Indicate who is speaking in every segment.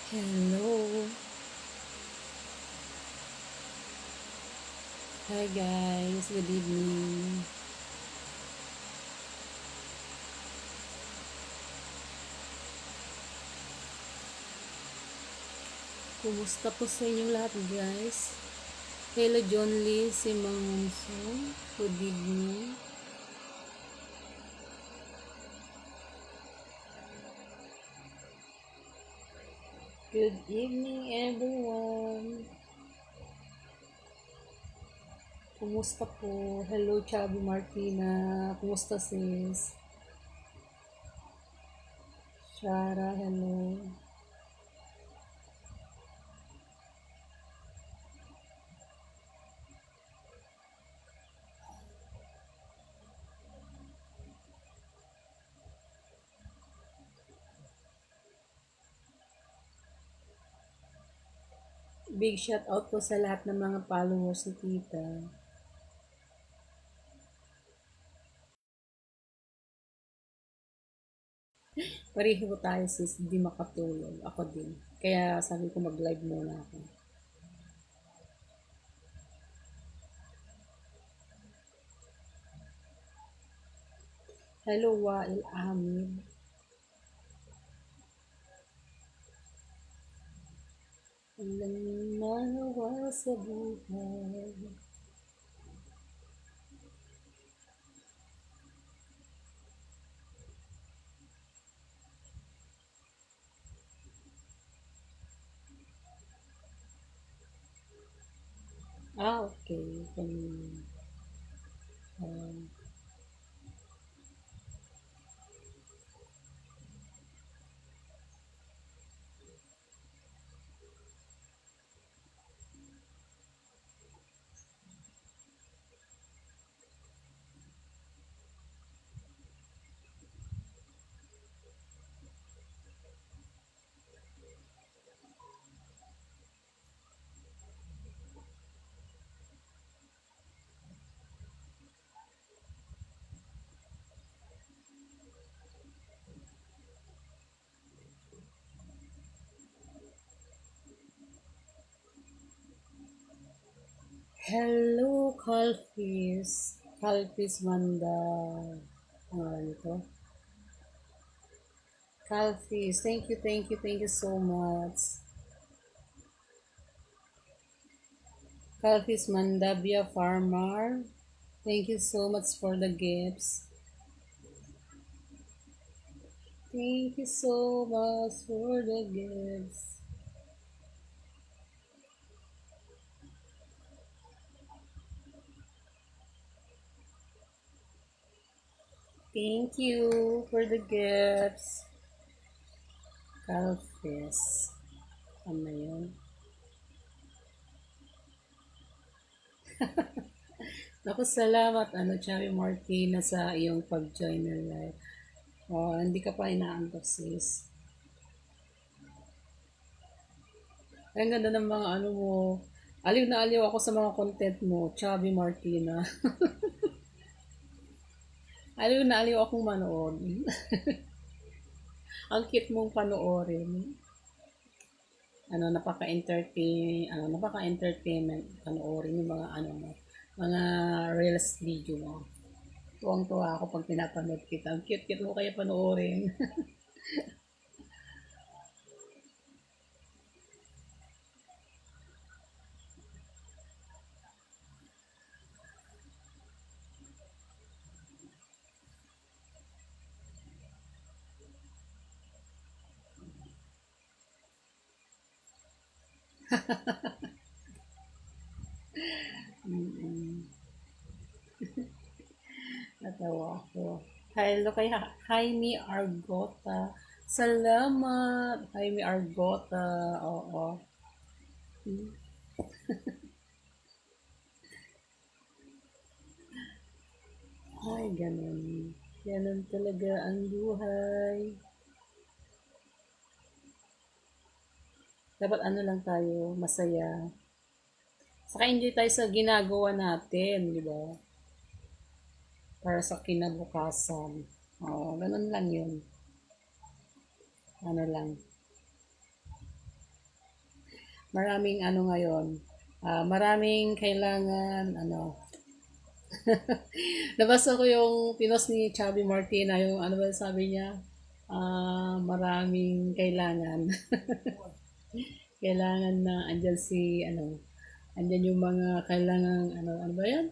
Speaker 1: Hello. Hi guys, good evening. Kumusta po sa inyong lahat guys? Hello John Lee, si Mang Monson. Good evening. Good evening everyone. Kumusta po? Hello Chubby Martina. Kumusta sis? Shara, hello. Big shout out po sa lahat ng mga followers ni Tita. Pareho tayo sis, di makatulog. Ako din. Kaya sabi ko mag-live muna ako. Hello Wael Ahmed. Walang manawa sa buhay. Okay. Um, hello, Calfis. Calfis Manda. Ano ito? Calfis. Thank you so much. Calfis Mandabia Farmer. Thank you so much for the gifts. Thank you so much for the gifts. Thank you for the gifts. Calfis. Ano yun? Ako salamat, Chari Martina sa iyong pag-join na live. Oh, hindi ka pa inaantok, sis. Ay, ang ganda ng mga ano mo. Aliw na aliw ako sa mga content mo, Chubby Martina. Aliw na aliw akong manood. Ang cute mong panoorin. Napaka-entertainment panoorin yung mga ano mo, mga reels video mo. Tuwang-tuwa ako pag pinapanood kita. Ang cute-cute mo kaya panoorin. Mm-mm. Natawa ako. Hello kay Jaime Argota. Salamat, Jaime Argota. Oo. Ay, ganun. Ganun talaga ang buhay. Dapat ano lang tayo, masaya. Saka enjoy tayo sa ginagawa natin, di ba? Para sa kinabukasan. Oo, ganun lang yun. Ano lang. Maraming ano ngayon, maraming kailangan, ano, nabasa ko yung pinost ni Chubby Martina, yung ano ba sabi niya, maraming kailangan. Kailangan na andyan si, ano, andyan yung mga kailangan, ano ba yan?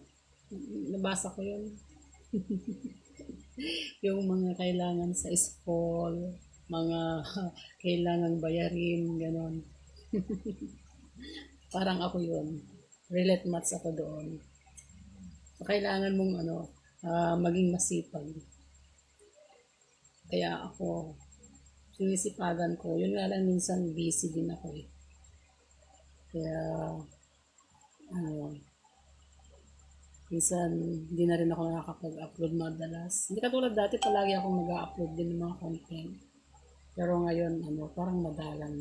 Speaker 1: Nabasa ko yun. Yung mga kailangan sa school, mga kailangan bayarin, ganon. Parang ako yun. Relate much ako doon. So, kailangan mong ano, maging masipag. Kaya ako, sinisipagan ko. Yun nga lang minsan busy din ako eh. Kaya, ano, minsan hindi na rin ako nakakapag-upload madalas. Hindi katulad dati, palagi akong nag-upload din ng mga content. Pero ngayon, ano, parang madalang.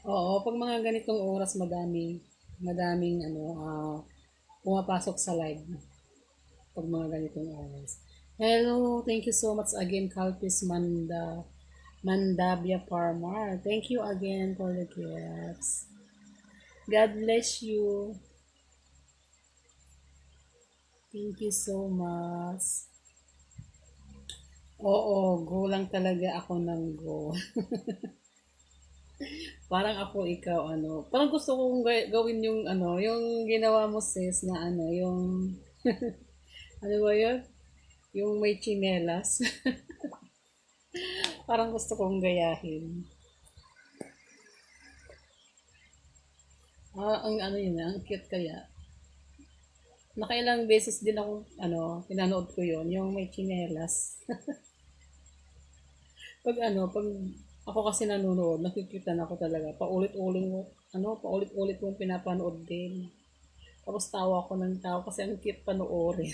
Speaker 1: Oo, pag mga ganitong oras, madaming, ano, pumapasok sa live. Pag mga ganitong oras. Hello, thank you so much again, Kalpis Mandabia Parmar. Thank you again for the gifts. God bless you. Thank you so much. Oo, go lang talaga ako ng go. Parang ako ikaw, ano. Parang gusto kong gawin yung, ano, yung ginawa mo sis na ano, yung, ano ba yun? Yung may chinelas. Parang gusto kong gayahin. Ang ano yun, ang cute kaya. Nakailang beses din ako, ano, pinanood ko yon yung may chinelas. Pag ano, pag ako kasi nanonood, nakikitan ako talaga. Paulit-ulit mo pinapanood din. Tapos tawa ako ng tawa kasi ang cute panoorin.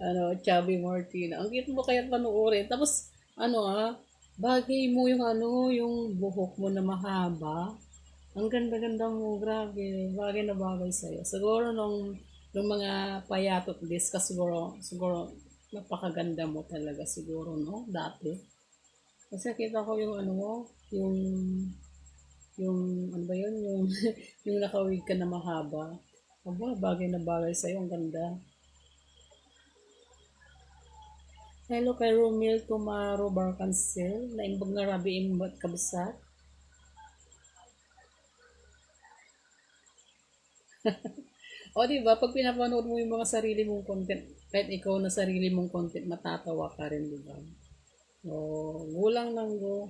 Speaker 1: Ano, Chubby Martina. Ang cute mo kaya panoorin. Tapos, ano bagay mo yung ano, yung buhok mo na mahaba. Ang ganda-ganda mo, grabe. Bagay na bagay sa'yo. Siguro nung mga payatot days ka siguro napakaganda mo talaga siguro, no? Dati. Kasi kita ko yung ano mo, yung, yung, ano ba yun, yung, yung nakawig ka na mahaba. Aba, bagay na bagay sa'yo, ang ganda. Hello kay Romil Tumaro Barcancel, na imbag nga rabi imbat kabsat. O, di ba, pag pinapanood mo yung mga sarili mong content, kahit ikaw na sarili mong content, matatawa ka rin, di ba? O, gulang lang go.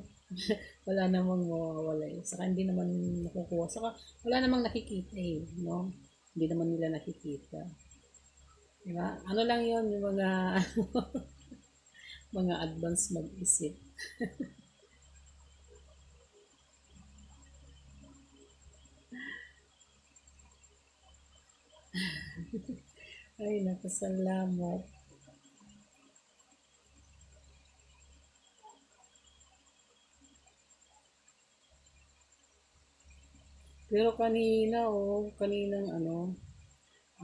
Speaker 1: Wala namang mawawala eh. Saka hindi naman nakukuha. Saka wala namang nakikita eh, no? Hindi naman nila nakikita. Diba? Ano lang yon yung mga mga advance mag-isip. Ay, nakasalamat. Pero kanina, kaninang ano,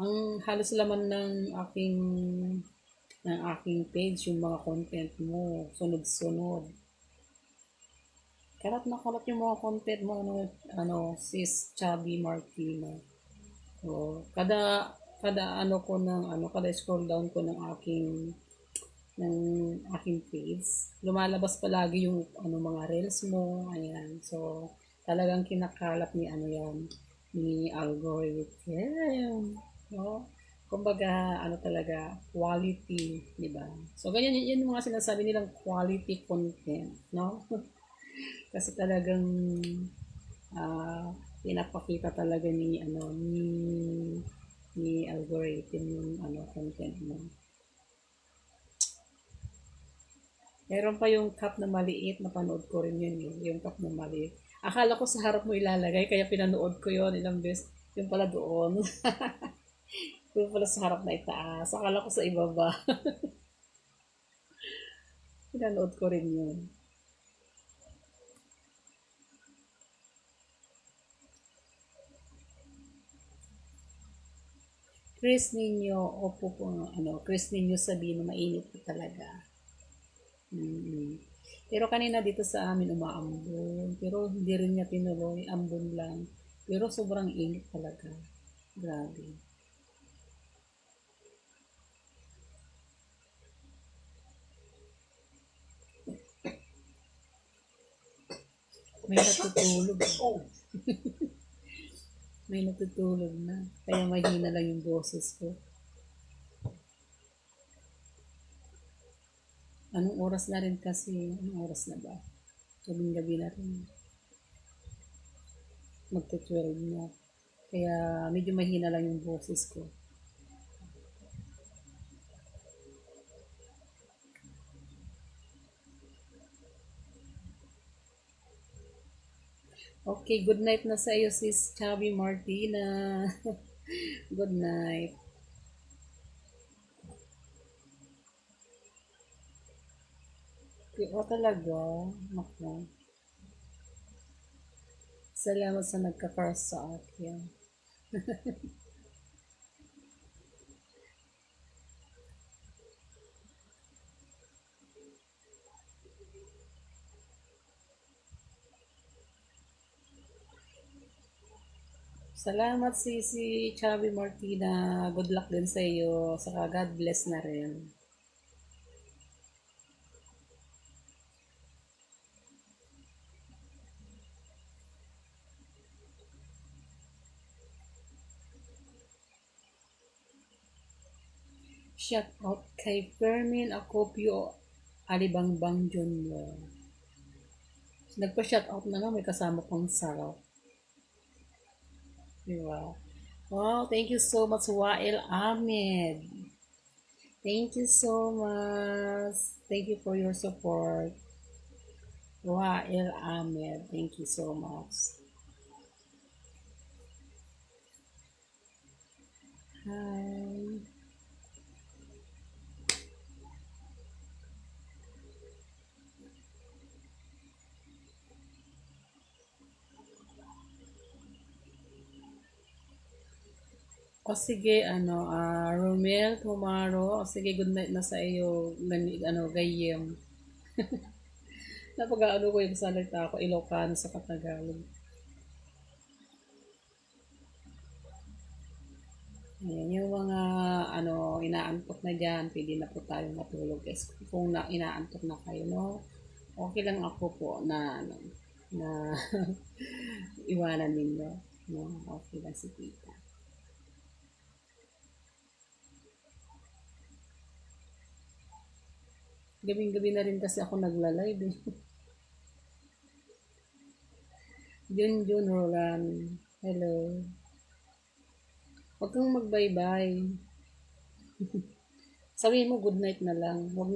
Speaker 1: ang halos laman ng aking page, yung mga content mo, sunod-sunod. Kalat yung mga content mo, sis Chubby Martina. So, kada ano ko ng ano, kada scroll down ko ng aking page, lumalabas palagi yung ano mga reels mo, ayan. So, talagang kinakalat ni ano yan, ni algorithm. No? Kumbaga, ano talaga, quality, di ba? So, ganyan yun yung mga sinasabi nilang quality content, no? Kasi talagang pinapakita talaga ni algorithm yung ano content mo. Meron pa yung cup na maliit, napanood ko rin yun, yung cup na maliit. Akala ko sa harap mo ilalagay, kaya pinanood ko yon ilang beses. Yung pala doon. Yung pala sa harap na itaas. Akala ko sa ibaba. Pinanood ko rin yun. Chris Nino, opo po, ano, Chris Nino sabihin na mainit po talaga. Mm-hmm. Pero kanina dito sa amin umaambon. Pero hindi rin niya tinuloy, ambon lang. Pero sobrang init talaga. Grabe. May natutulog. May natutulog na. Kaya mahina lang yung boses ko. Anong oras na rin kasi? Anong oras na ba? Gabing gabi na rin. Magta-12 na. Kaya medyo mahina lang yung boses ko. Okay, good night na sa iyo, sis Chubby Martina. Good night. O talaga? Naku. Salamat sa nagka-crush sa akin. Salamat, Sisi Chubby Martina. Good luck din sa iyo. Saka God bless na rin. Shout out kay Fermin Acopio Alibangbang Jr. Nagpa-shout out na lang, may kasama pang sarap. Diba? Wow, thank you so much, Wael Ahmed. Thank you so much. Thank you for your support. Wael Ahmed, thank you so much. Hi. O sige, Romel, Kumaro, o sige, good night na sa iyo, gayem. Napag-ano ko yung salita ako, Ilocano sa Katagalog. Ayan, yung mga, inaantok na dyan, pwede na po tayo matulog. Guys, kung inaantok na kayo, no? Okay lang ako po na iwanan ninyo. No? Okay lang si tita. Gabing-gabi na rin kasi ako nagla-live eh. Junjun Roland. Hello. Huwag kang mag-bye-bye. Sabihin mo good night na lang. Huwag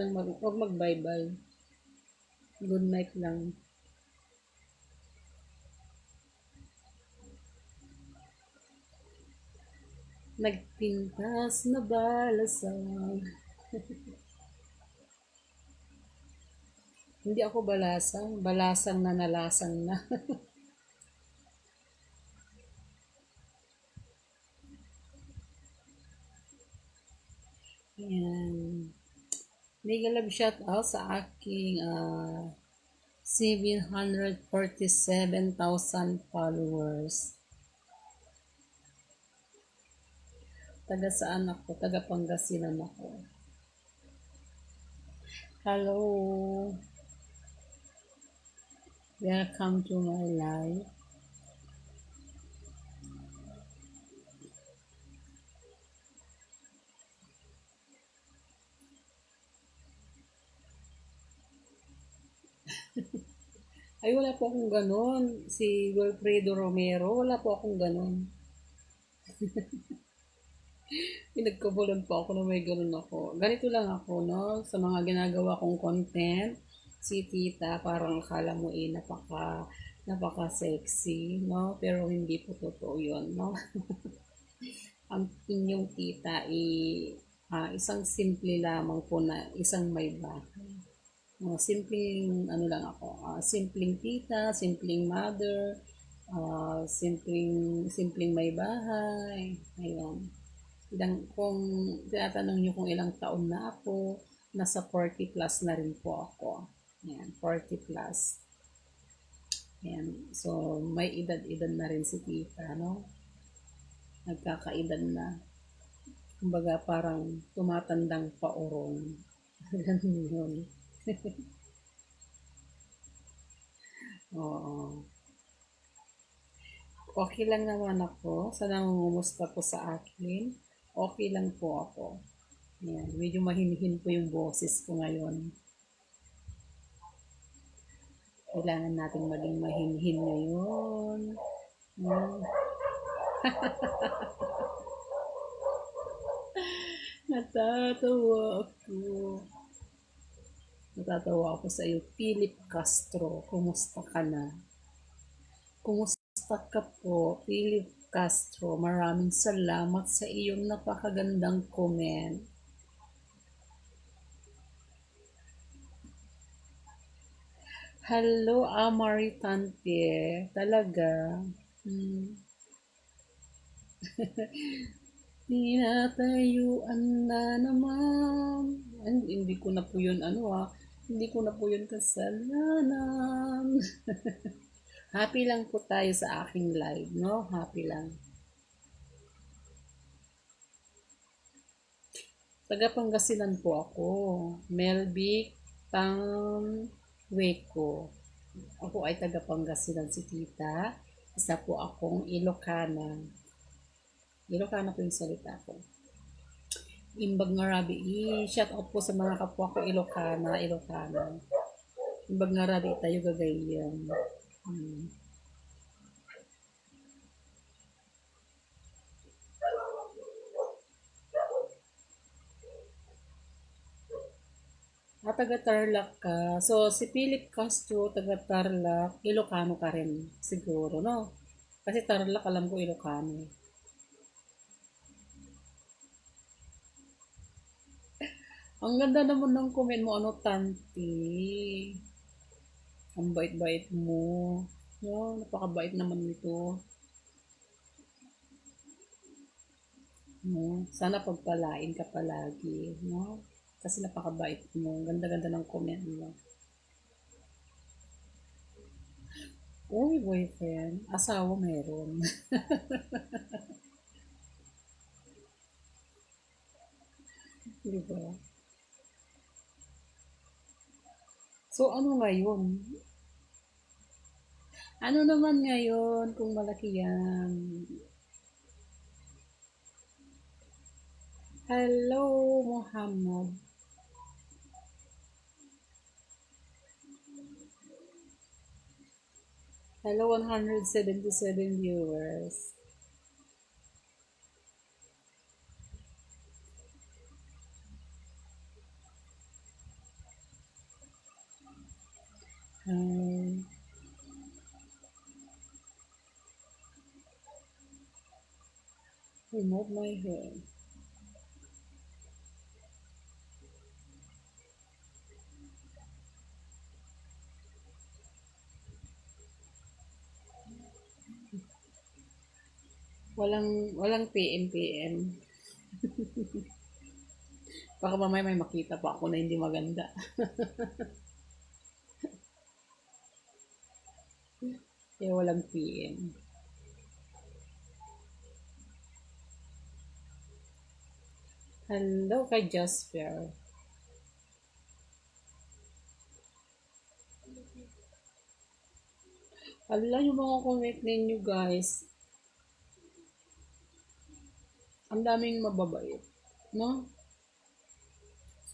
Speaker 1: mag-bye-bye. Good night lang. Nagpintas na balasang. Hindi ako balasang. Balasang na nalasang na. Ayan. Mega love shout out sa aking 747,000 followers. Taga saan ako? Taga Pangasinan ako. Hello. Welcome to my life. Ay, wala po akong ganon. Si Wilfredo Romero, wala po akong ganon. Pinagkabulan po ako na may ganon ako. Ganito lang ako, no? Sa mga ginagawa kong content, si tita, parang akala mo napaka-sexy, no? Pero hindi po totoo yun, no? Ang inyong tita isang simple lamang po na isang may bahay. Simpleng ano lang ako, simpleng tita, simpleng mother, simpleng may bahay. Ayun. Kung tinatanong niyo kung ilang taon na ako, nasa 40 plus na rin po ako. Yan, 40 plus. Yan. So, may edad-edad na rin si tita, no? Nagkakaedad na. Kumbaga, parang tumatandang paurong. Ganun yun. Oo. Okay lang naman ako sa nangungumusta po sa akin. Okay lang po ako. Yan. Medyo mahinhin po yung boses ko ngayon. Kailangan natin maging mahinhin ngayon. Hmm. Natatawa ako. Natatawa ako sa iyo. Philip Castro, kumusta ka na? Kumusta ka po, Philip Castro? Maraming salamat sa iyong napakagandang comment. Hello, Amaritante. Talaga. Hmm. Tinatayuan na naman. Hindi ko na po yun, hindi ko na po yun kasalanan. Happy lang po tayo sa aking live, no? Happy lang. Taga Pangasinan po ako. Melvic Tangweko. Ako ay taga Pangasinan si tita. Isa po akong Ilocana. Ilocana po yung salita ko. Imbag nga rabi, i-shout out po sa mga kapwa ko Ilocana. Imbag nga rabi tayo gagayon. Hmm. Taga Tarlac ka. So, si Philip Castro, taga Tarlac, Ilocano ka rin, siguro, no? Kasi Tarlac, alam ko Ilocano. Ang ganda naman ng comment mo, Tanti. Ang bait-bait mo. No, napakabait naman nito. No, sana pagpalain ka palagi, no? Kasi napakabait mo. Ganda-ganda ng comment mo. Uy, boyfriend. Asawa meron. Di ba? So, ano ngayon? Ano naman ngayon kung malaki yan? Hello, Muhammad. Hello, 177 viewers. Um, remove my hair. Walang PM. Baka mamaya may makita pa ako na hindi maganda. Kaya walang PM. Hello kay Jasper. Ala yung mga comment ninyo guys. Ang daming mababait. No?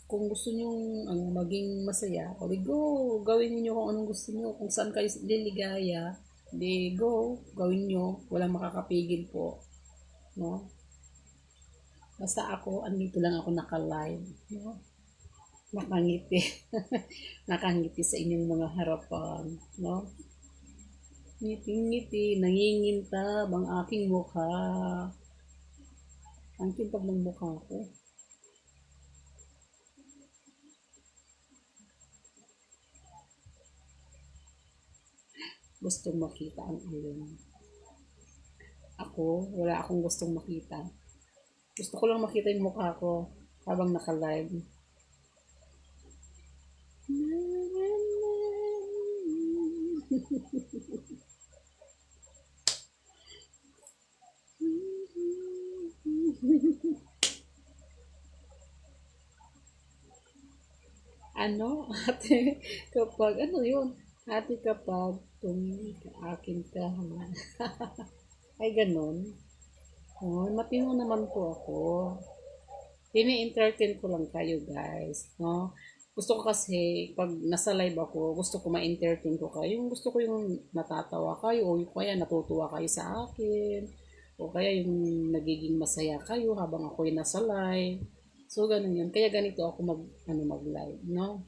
Speaker 1: Kung gusto nyo maging masaya, o di go, gawin niyo kung anong gusto niyo. Kung saan kayo liligaya, di go, gawin niyo. Walang makakapigil po. No? Basta ako, andito lang ako naka-live. No? Nakangiti. Nakangiti sa inyong mga harapan. No? Ngiti-ngiti, nangingintab ang aking mukha. Ang kintab ng mukha ko. Gustong makita ang alin. Ako, wala akong gustong makita. Gusto ko lang makita yung mukha ko habang naka-live. Ano, ate, kapag, ano yun? Ate, kapag tumingin ka, akin ka, ha? Ay, ganun. Oh, matino naman po ako. Ini-entertain ko lang kayo, guys, no? Gusto ko kasi, pag nasa live ako, gusto ko ma-entertain ko kayo. Yung gusto ko yung natatawa kayo, o yung kaya natutuwa kayo sa akin, o kaya yung nagiging masaya kayo habang ako'y nasa live. So, ganun yun. Kaya ganito ako mag-live, no?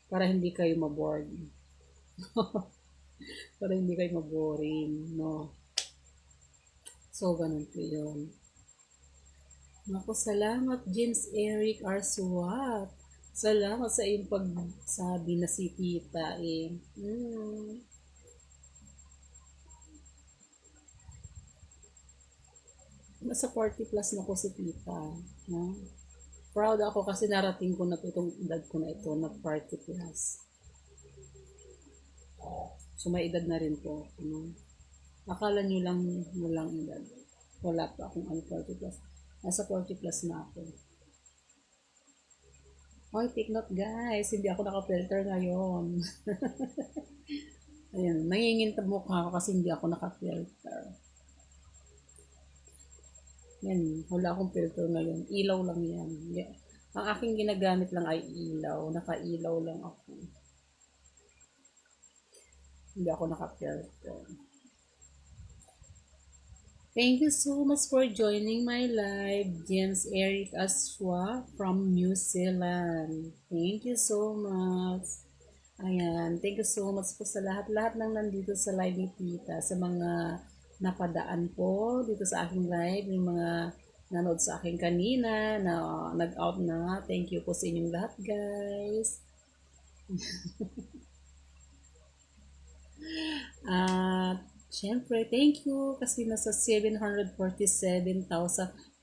Speaker 1: Para hindi kayo maboard. Para hindi kayo maboring, no? So, ganun po yun. Naku, salamat James Eric Arswat. Salamat sa iyong pagsabi na si Tita eh. Nasa 40 plus na po si Tita. No? Proud ako kasi narating ko na itong edad ko na ito na 40 plus. So may edad na rin po. No? Akala nyo lang walang edad. Wala pa akong 40 plus. Nasa 40 plus na ako. Hoy, take note guys, hindi ako naka-filter ngayon. Ayan, nangingintab mukha ako kasi hindi ako naka-filter. Yan, wala akong filter ngayon. Ilaw lang yan. Ang aking ginagamit lang ay ilaw. Naka-ilaw lang ako. Hindi ako naka-filter. Thank you so much for joining my live, James Eric Aswa from New Zealand. Thank you so much. Ayan, thank you so much po sa lahat-lahat ng nandito sa live ni Tita, sa mga napadaan po dito sa aking live, yung mga nanood sa akin kanina, na nag-out na. Thank you po sa inyong lahat, guys. At syempre, thank you kasi nasa 747,000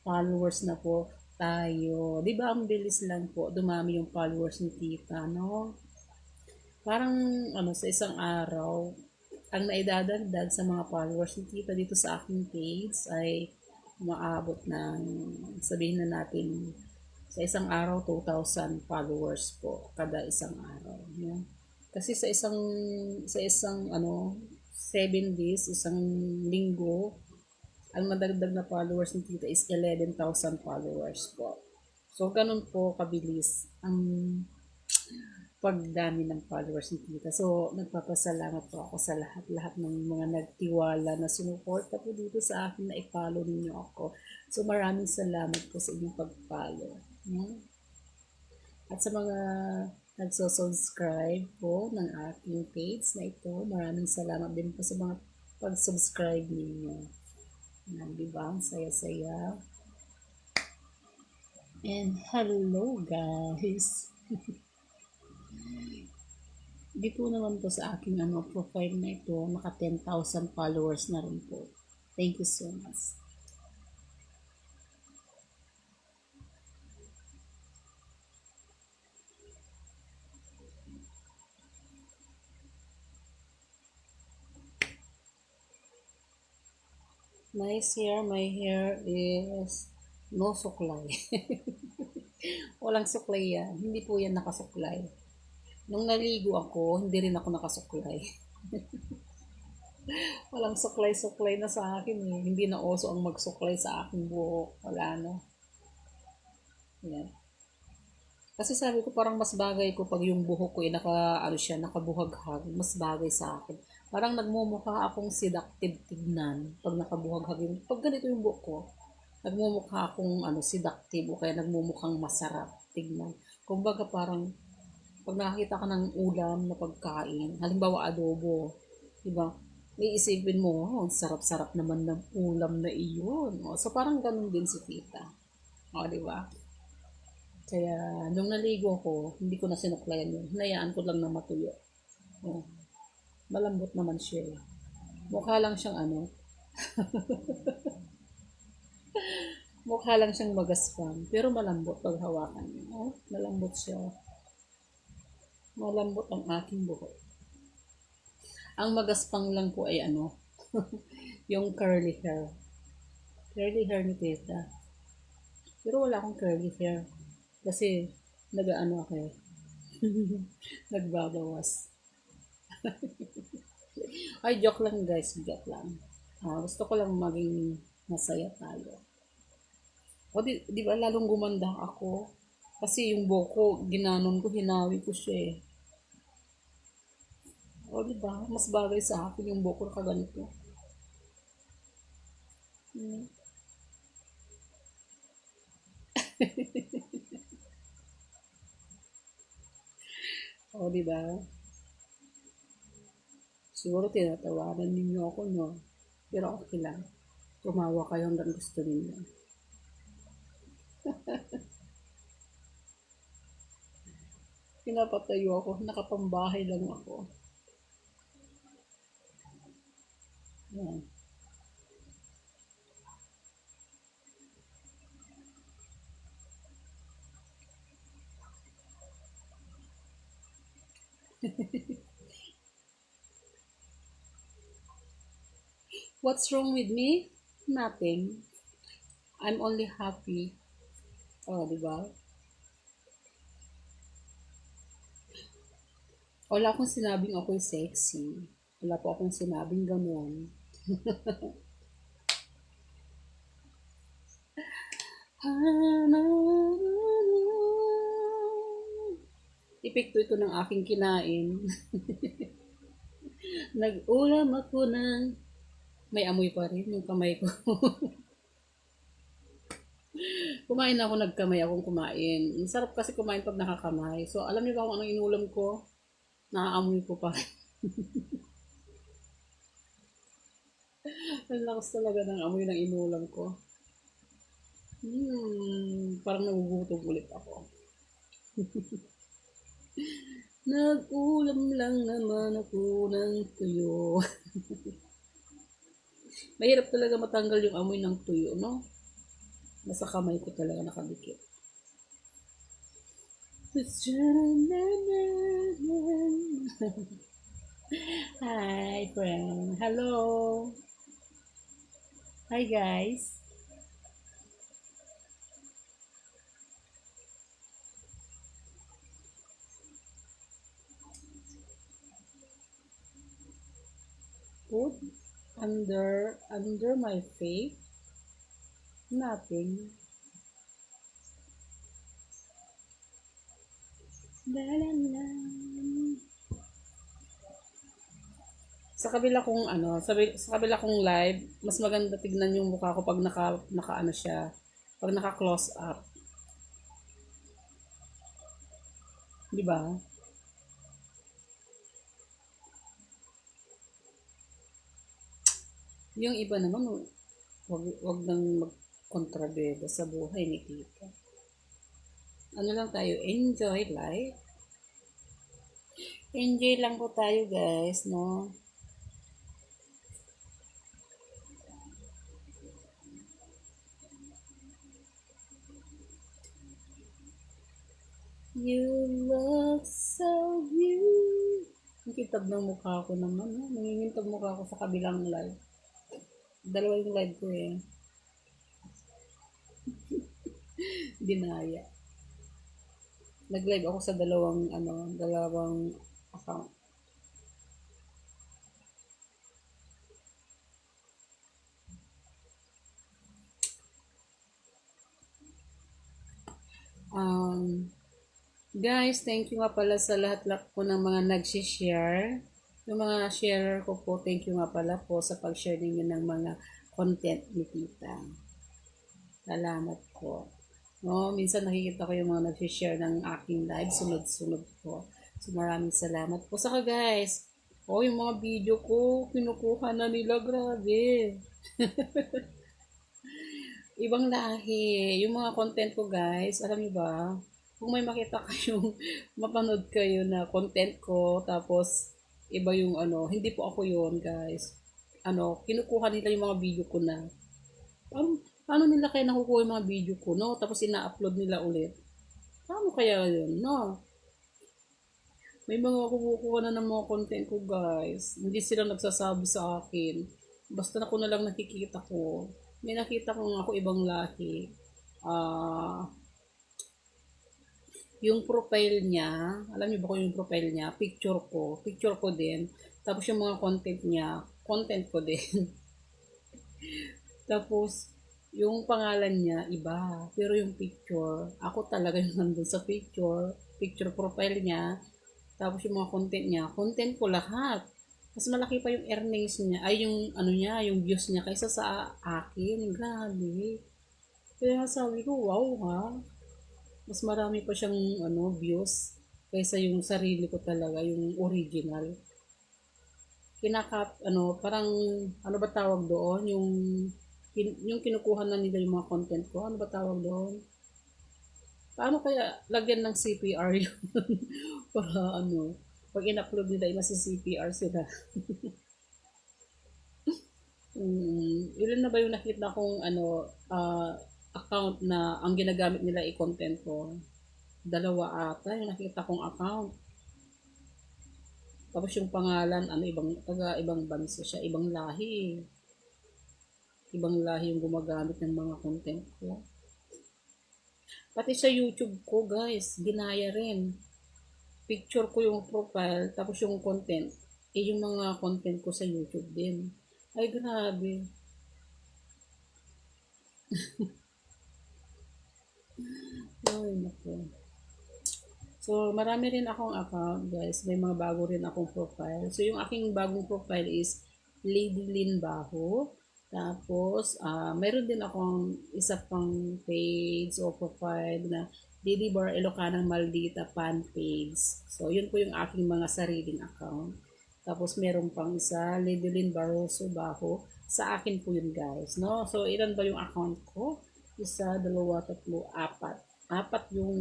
Speaker 1: followers na po tayo. Di ba ang bilis lang po dumami yung followers ni Tita, no? Parang ano sa isang araw, ang naidadagdag sa mga followers ni Tita dito sa aking page ay maabot ng, sabihin na natin, sa isang araw 2,000 followers po kada isang araw. Yeah. Kasi sa isang 7 days, isang linggo, ang madagdag na followers ni Tita is 11,000 followers po. So, ganun po kabilis ang pagdami ng followers ni Tita. So, nagpapasalamat po ako sa lahat-lahat ng mga nagtiwala na sumuporta po dito sa akin na i-follow ninyo ako. So, maraming salamat po sa inyong pag-follow. At sa mga nagso-subscribe po ng aking page na ito, maraming salamat din po sa mga pag-subscribe ninyo. Diba? Ang saya-saya. And hello guys! Dito naman po sa aking profile na ito, naka 10,000 followers na rin po. Thank you so much. Nice hair. My hair is no suklay. Walang suklay yan. Hindi po yan nakasuklay. Nung naligo ako, hindi rin ako nakasuklay. Walang suklay-suklay na sa akin eh. Hindi na oso ang magsuklay sa aking buhok. Wala na. Yan. Kasi sabi ko parang mas bagay ko pag yung buhok ko ay nakabuhaghag. Mas bagay sa akin. Parang nagmumukha akong seductive tignan pag nakabuhaghag yung, pag ganito yung buhok ko. Nagmumukha akong seductive o kaya nagmumukhang masarap tignan. Kumbaga parang pag nakakita ka ng ulam na pagkain, halimbawa adobo, diba? Iisipin mo, oh, sarap-sarap naman ng ulam na iyon. O, so parang ganun din si Tita. O, diba? Kaya nung naligo ako, hindi ko na sinuklayan yun. Hinayaan ko lang na matuyo. O, malambot naman siya eh. Mukha lang siyang mukha lang siyang magaspang. Pero malambot pag hawakan. Oh, malambot siya. Malambot ang aking buhok. Ang magaspang lang po ay ano, yung curly hair. Curly hair ni tita. Pero wala akong curly hair. Kasi, nag-ano ako eh. Nagbabawas. Ay, joke lang guys. Joke lang. Gusto ko lang maging masaya tayo. O di ba lalong gumanda ako? Kasi yung buhok ginanon ko, hinawi ko siya eh. O di ba mas bagay sa akin yung buhok ko na kaganito. Hmm. O di ba? Siguro tinatawanan ninyo ako, no? Pero okay lang. Tumawa kayo hanggang gusto ninyo. Pinapatayo ako, nakapambahay lang ako. Yan. What's wrong with me? Nothing. I'm only happy. Oh, di ba? Wala akong sinabing ako'y sexy. Wala po akong sinabing gano'n. Epekto ito ng aking kinain. Nag-ulam ako ng... May amoy pa rin yung kamay ko. Kumain ako, nagkamay akong kumain. Masarap kasi kumain pag nakakamay. So, alam niyo ba kung anong inulam ko? Naaamoy ko pa rin. Ang lakas talaga ng amoy ng inulam ko. Parang nagugutom ulit ako. Nag-ulam lang naman ako ng tuyo. Mahirap talaga matanggal yung amoy ng tuyo, no? Nasa kamay ko talaga nakadikit. Hi, friend. Hello. Hi, guys. Put under my feet. Nothing. La, la, la. Sa kabila kong sa kabila kong live, mas maganda tignan yung mukha ko pag naka ano siya, pag naka close up, 'di ba? Yung iba naman, wag nang magkontrabida sa buhay ni Tita. Ano lang tayo, enjoy life. Enjoy lang po tayo, guys, no? You look so beautiful. Ang kitab ng mukha ko naman, no? Nangingintab mukha ko sa kabilang live. Dalawa yung live ko eh. Dinaya. Nag-live ako sa dalawang account. Guys, thank you nga pala sa lahat po ng mga nag-share. Yung mga sharer ko po, thank you nga pala po sa pag-share ninyo ng mga content ni Tita. Salamat po. No, minsan nakikita ko yung mga nag-share ng aking live, sunod-sunod po. So maraming salamat po. Saka guys, yung mga video ko, kinukuha na nila, grabe. Ibang lahi. Yung mga content ko guys, alam niyo ba, kung may makita kayong, mapanood kayo na content ko, tapos iba yung hindi po ako yun guys. Kinukuha nila yung mga video ko na. Paano nila kaya nakukuha yung mga video ko, no? Tapos ina-upload nila ulit. Paano kaya yun, no? May mga kumukuha na ng mga content ko, guys. Hindi sila nagsasabi sa akin. Basta ako na lang nakikita ko. May nakita ko ako ibang lahi. Ah, yung profile niya, alam niyo ba kung yung profile niya, picture ko din. Tapos yung mga content niya, content ko din. Tapos, yung pangalan niya, iba. Pero yung picture, ako talaga yung nandun sa picture profile niya. Tapos yung mga content ko lahat. Mas malaki pa yung earnings niya, ay yung ano niya, yung views niya kaysa sa akin. Grabe. Kaya sabi ko, wow ha. Mas marami pa siyang views kaysa yung sarili ko talaga, yung original. Parang, ano ba tawag doon? Yung kinukuha na nila yung mga content ko. Ano ba tawag doon? Paano kaya lagyan ng CPR yun? Para pag in-upload nila, nasa CPR sila. Ilan na ba yung nakita kong account na ang ginagamit nila i-content ko? Dalawa ata yung nakita kong account. Tapos yung pangalan, ibang bansa siya, ibang lahi. Ibang lahi yung gumagamit ng mga content ko. Pati sa YouTube ko, guys, ginaya rin. Picture ko yung profile, tapos yung content, yung mga content ko sa YouTube din. Ay, grabe. Ay, naku. So, marami rin akong account, guys. May mga bago rin akong profile. So, yung aking bagong profile is Lady Lynn Baho. Tapos, mayroon din akong isa pang page o profile na Didi Bar Ilocanang Maldita fan page. So, yun po yung aking mga sariling account. Tapos, meron pang isa, Lady Lynn Barroso Baho. Sa akin po yun, guys. No? So, ilan ba yung account ko? Isa, dalawa, tatlo, apat. Apat yung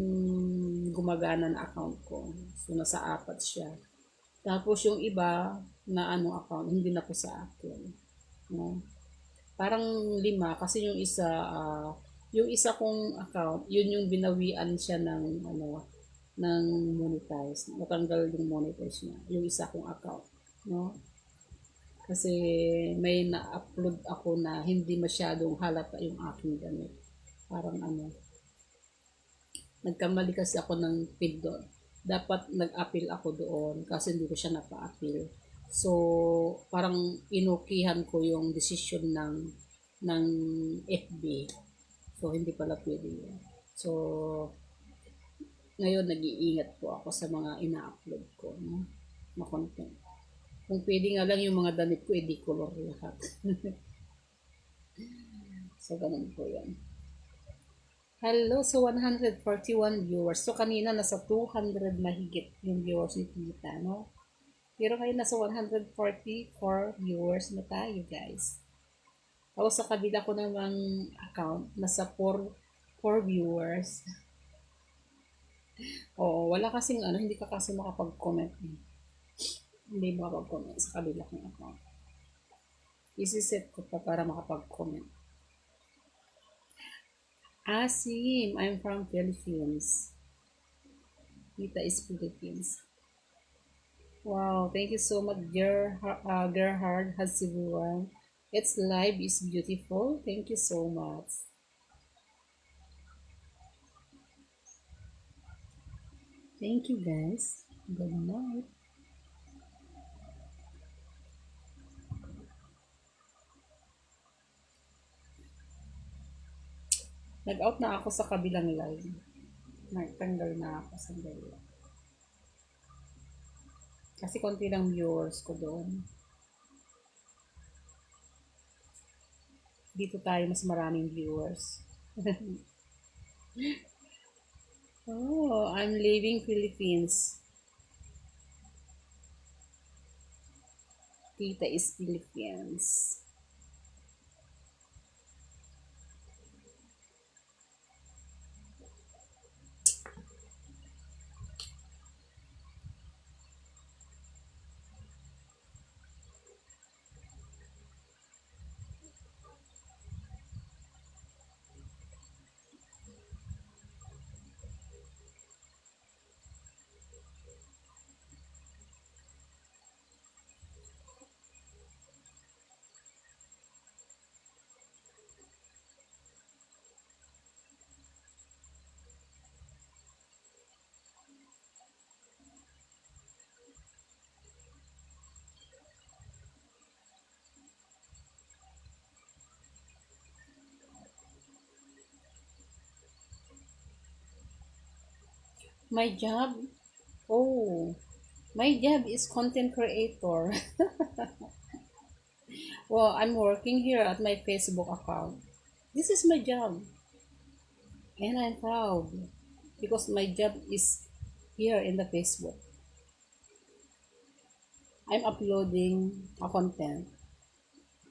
Speaker 1: gumagana na account ko. So, nasa apat siya. Tapos, yung iba na account, hindi na po sa akin. No? Parang 5 kasi yung isa kong account, yun yung binawian siya ng monetize. Natanggal yung monetize niya. Yung isa kong account, no? Kasi may na-upload ako na hindi masyadong halata yung aking gamit. Parang nagkamali kasi ako ng feed doon. Dapat nag-appeal ako doon kasi hindi ko siya napa-appeal. So, parang inukihan ko yung decision ng FB. So, hindi pala pwede yun. So, ngayon nag-iingat po ako sa mga ina-upload ko, no? Na content. Kung pwede nga lang yung mga damit ko, edi color lahat. So, ganun po yan. Hello, so 141 viewers. So, kanina nasa 200 mahigit yung viewers ni Tita, no? Pero ngayon nasa 144 viewers na tayo, guys. Tapos sa kabila ko namang account, nasa 4 viewers. Oo, wala kasing hindi ka kasi makapag-comment. Hindi makapag-comment sa kabila kong account. Isi-set ko pa para makapag-comment. Asim, I'm from Philippines. Tita is Philippines. Wow, thank you so much, Gerhard Hasibuan. Its live is beautiful. Thank you so much. Thank you, guys. Good night. Nag-out na ako sa kabilang live. Nagtanggal na ako sa dalawa. Kasi konti lang viewers ko doon. Dito tayo mas maraming viewers. Oh, I'm leaving Philippines. Tita is Philippines. My job? Oh, my job is content creator. Well, I'm working here at my Facebook account. This is my job, and I'm proud because my job is here in the Facebook. I'm uploading a content.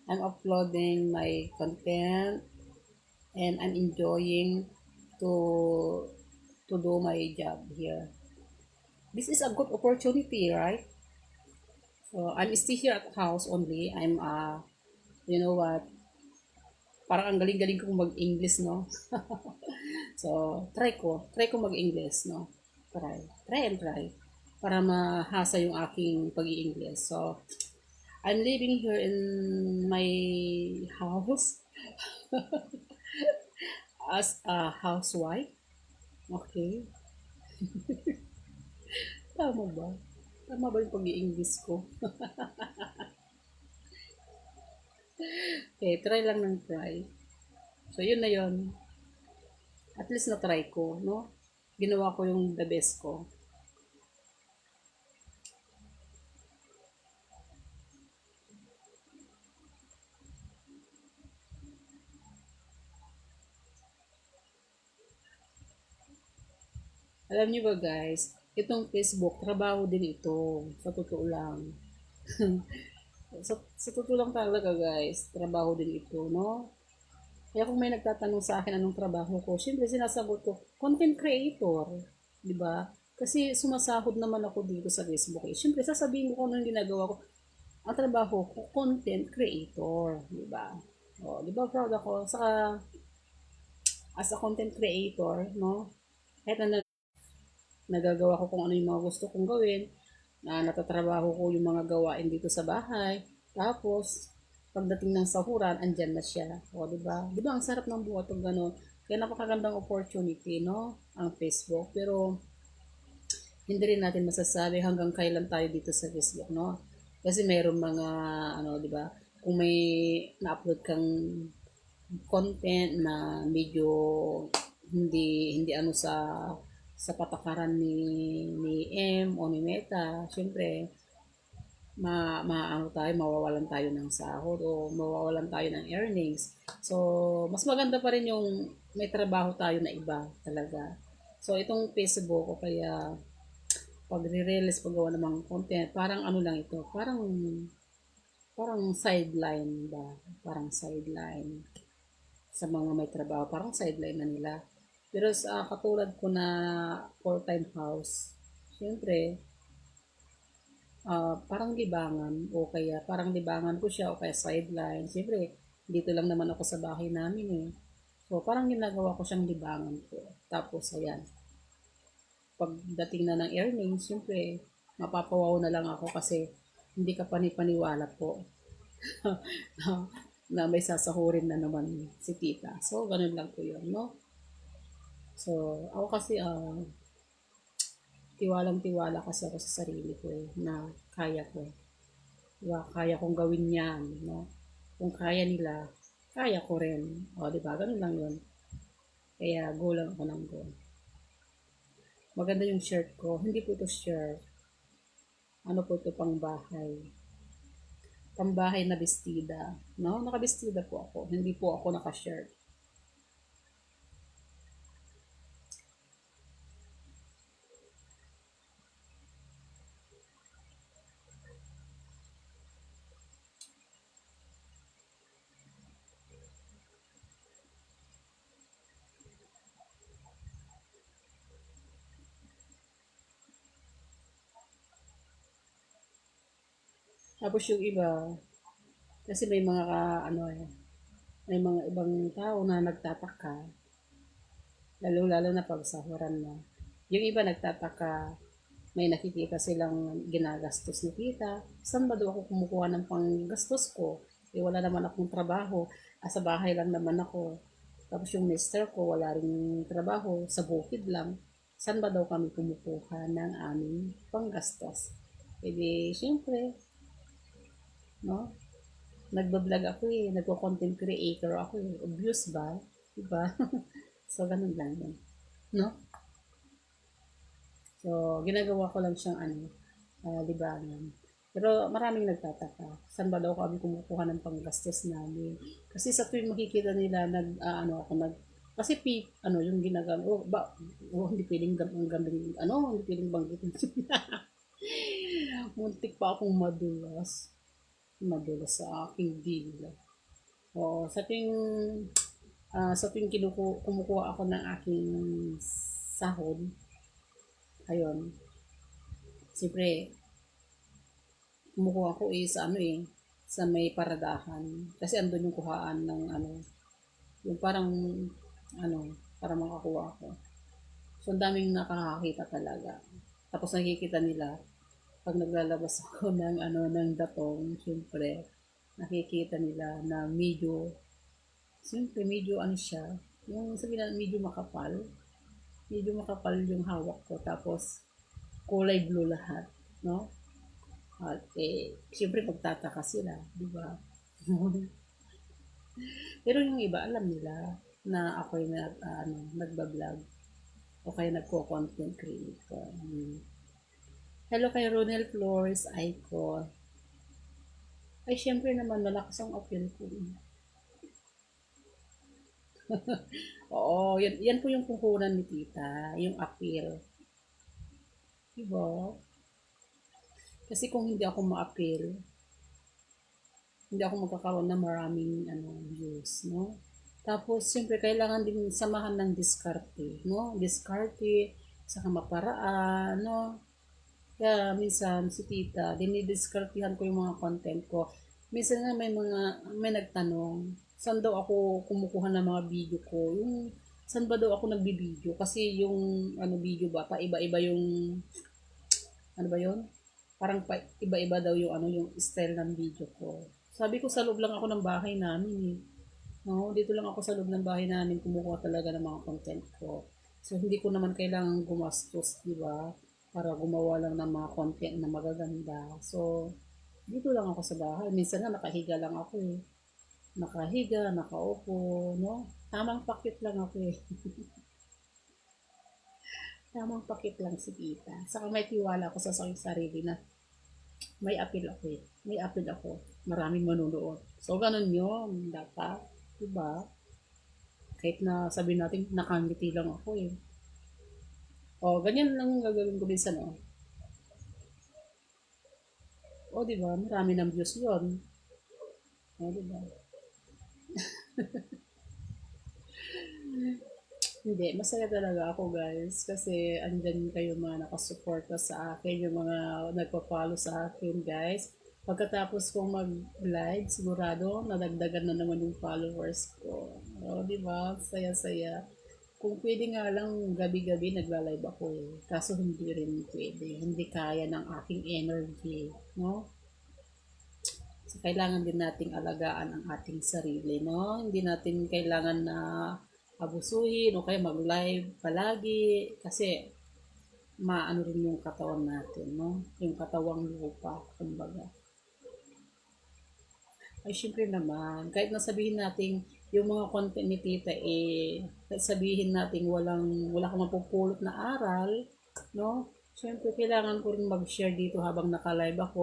Speaker 1: I'm uploading my content, and I'm enjoying to do my job here. This is a good opportunity, right? So I'm still here at house only. You know what? Parang ang galing-galing kong mag-English, no? So, try ko mag-English, no? Try and try para mahasa yung aking pag-i-English. So, I'm living here in my house as a housewife. Okay, tama ba? Tama ba yung pag-i-English ko? Okay, try lang ng try. So, yun na yun. At least na-try ko, no? Ginawa ko yung the best ko. Alam niyo ba guys, itong Facebook, trabaho din ito. Sa totoo lang. Sa totoo lang talaga guys, trabaho din ito, no? Kaya kung may nagtatanong sa akin anong trabaho ko, syempre sinasagot ko, content creator. Di ba? Kasi sumasahod naman ako dito sa Facebook. Eh. Syempre sasabihin ko kung ano yung ginagawa ko. Ang trabaho ko, content creator. Di ba? O, di ba proud ako? Saka, as a content creator, no? Kahit na nagagawa ko kung ano yung mga gusto kong gawin, na natatrabaho ko yung mga gawain dito sa bahay. Tapos, pagdating ng sahuran, andyan na siya. O, di ba? Di ba, ang sarap ng buhay pag gano'n. Kaya napakagandang opportunity, no? Ang Facebook. Pero, hindi rin natin masasabi hanggang kailan tayo dito sa Facebook, no? Kasi mayroong mga, ano, di ba? Kung may na-upload kang content na medyo hindi ano sa patakaran ni M o ni Meta, syempre maano tayo, mawawalan tayo ng sahod o mawawalan tayo ng earnings. So, mas maganda pa rin yung may trabaho tayo na iba talaga. So, itong Facebook o kaya pag re-release paggawa ng mga content, parang ano lang ito, parang sideline ba? Parang sideline sa mga may trabaho, parang sideline na nila. Pero sa katulad ko na full-time house, syempre, parang libangan o kaya parang libangan ko siya o kaya sideline. Siyempre, dito lang naman ako sa bahay namin eh. So, parang ginagawa ko siyang libangan ko. Tapos, ayan, pagdating na ng earnings, siyempre, mapapawaw na lang ako kasi hindi ka panipaniwala po na may sasahurin na naman si tita. So, ganun lang po yun, no? So, ako kasi, tiwalang-tiwala kasi ako sa sarili ko eh, na kaya ko. Diba? Kaya kong gawin yan, no? Kung kaya nila, kaya ko rin. O, di ba? Ganun lang yun. Kaya, go lang ako ng go. Maganda yung shirt ko. Hindi po ito shirt. Ano po ito, pang bahay. Pang bahay na bestida. No? Nakabestida po ako. Hindi po ako naka-shirt. Tapos yung iba, kasi may mga, ano eh, may mga ibang tao na nagtataka, lalo-lalo na pag sahuran na. Yung iba nagtataka, may nakikita silang ginagastos ni tita. Saan ba daw ako kumukuha ng panggastos ko? Eh, wala naman akong trabaho. Sa bahay lang naman ako. Tapos yung mister ko, wala rin trabaho. Sa bukid lang. Saan ba daw kami kumukuha ng aming panggastos? E di, syempre, no? Nagbablog ako eh. Nagko-content creator ako eh. Obvious ba? Diba? So, ganun lang yun. No? So, ginagawa ko lang siyang libangan. Pero maraming nagtataka, saan ba daw kami kumukuha ng panggastos namin? Kasi sa tuwing makikita nila kasi yung ginagawa, hindi pwedeng hindi pwedeng banggitin. Muntik pa akong madulas sa aking dila. Oo, sa tuwing kumukuha ako ng aking sahod, ayun, siyempre, kumukuha ako sa may paradahan. Kasi andun yung kuhaan ng yung ano, para makakuha ako. So, ang daming nakakakita talaga. Tapos nakikita nila, pag naglalabas ako ng datong, siyempre, nakikita nila na medyo siya, yung sabihin na medyo makapal yung hawak ko, tapos kulay blue lahat, no? At siyempre magtataka sila, di ba? Pero yung iba, alam nila na ako'y nagbablog o kaya nagko-content creator. Hello kay Ronel Flores Icon. Ay, siyempre naman, malakas ang appeal ko. Oo, yan po yung puhunan ni tita, yung appeal. Diba? Kasi kung hindi ako ma-appeal, hindi ako magkakaroon ng maraming views, no? Tapos, siyempre, kailangan din samahan ng diskarte, no? Diskarte, saka maparaan, no? Kaya, minsan, si tita, dinidiskartihan ko yung mga content ko. Minsan nga may nagtanong, saan daw ako kumukuha ng mga video ko? Saan ba daw ako nagbibideo? Kasi yung, video ba, pa iba-iba yung, ano ba yun? Parang iba-iba daw yung style ng video ko. Sabi ko sa loob lang ako ng bahay namin eh. No, dito lang ako sa loob ng bahay namin kumukuha talaga ng mga content ko. So hindi ko naman kailangan gumastos, di ba? Para gumawa lang ng mga content na magaganda. So dito lang ako sa bahay. Minsan nga nakahiga lang ako eh. Nakahiga, nakaupo, no? Tamang pakit lang ako eh. Tamang pakit lang si tita. Saka may tiwala ako sa sarili na may appeal ako eh. May appeal ako. Maraming manunood. So, ganun yun. Dapat. Diba? Kahit na sabihin natin, nakangiti lang ako eh. O, ganyan lang gagawin ko minsan oh. O, diba? Marami ng views yun. O, diba? Hindi, masaya talaga ako guys kasi andyan kayo mga nakasuporta sa akin, yung mga nagpa-follow sa akin guys. Pagkatapos kong mag-live, sigurado nadagdagan na naman yung followers ko. O, di ba? Saya-saya. Kung pwede nga lang gabi-gabi nagla-live ako eh. Kaso hindi rin pwede. Hindi kaya ng aking energy. No? So, kailangan din nating alagaan ang ating sarili, no? Hindi natin kailangan na abusuhin o kaya mag-live palagi kasi maano rin yung katawan natin, no? Yung katawang lupa, kumbaga. Ay, syempre naman, kahit nasabihin natin yung mga content ni tita kahit sabihin natin wala kang mapupulot na aral, no? Syempre, kailangan ko rin mag-share dito habang naka-live ako,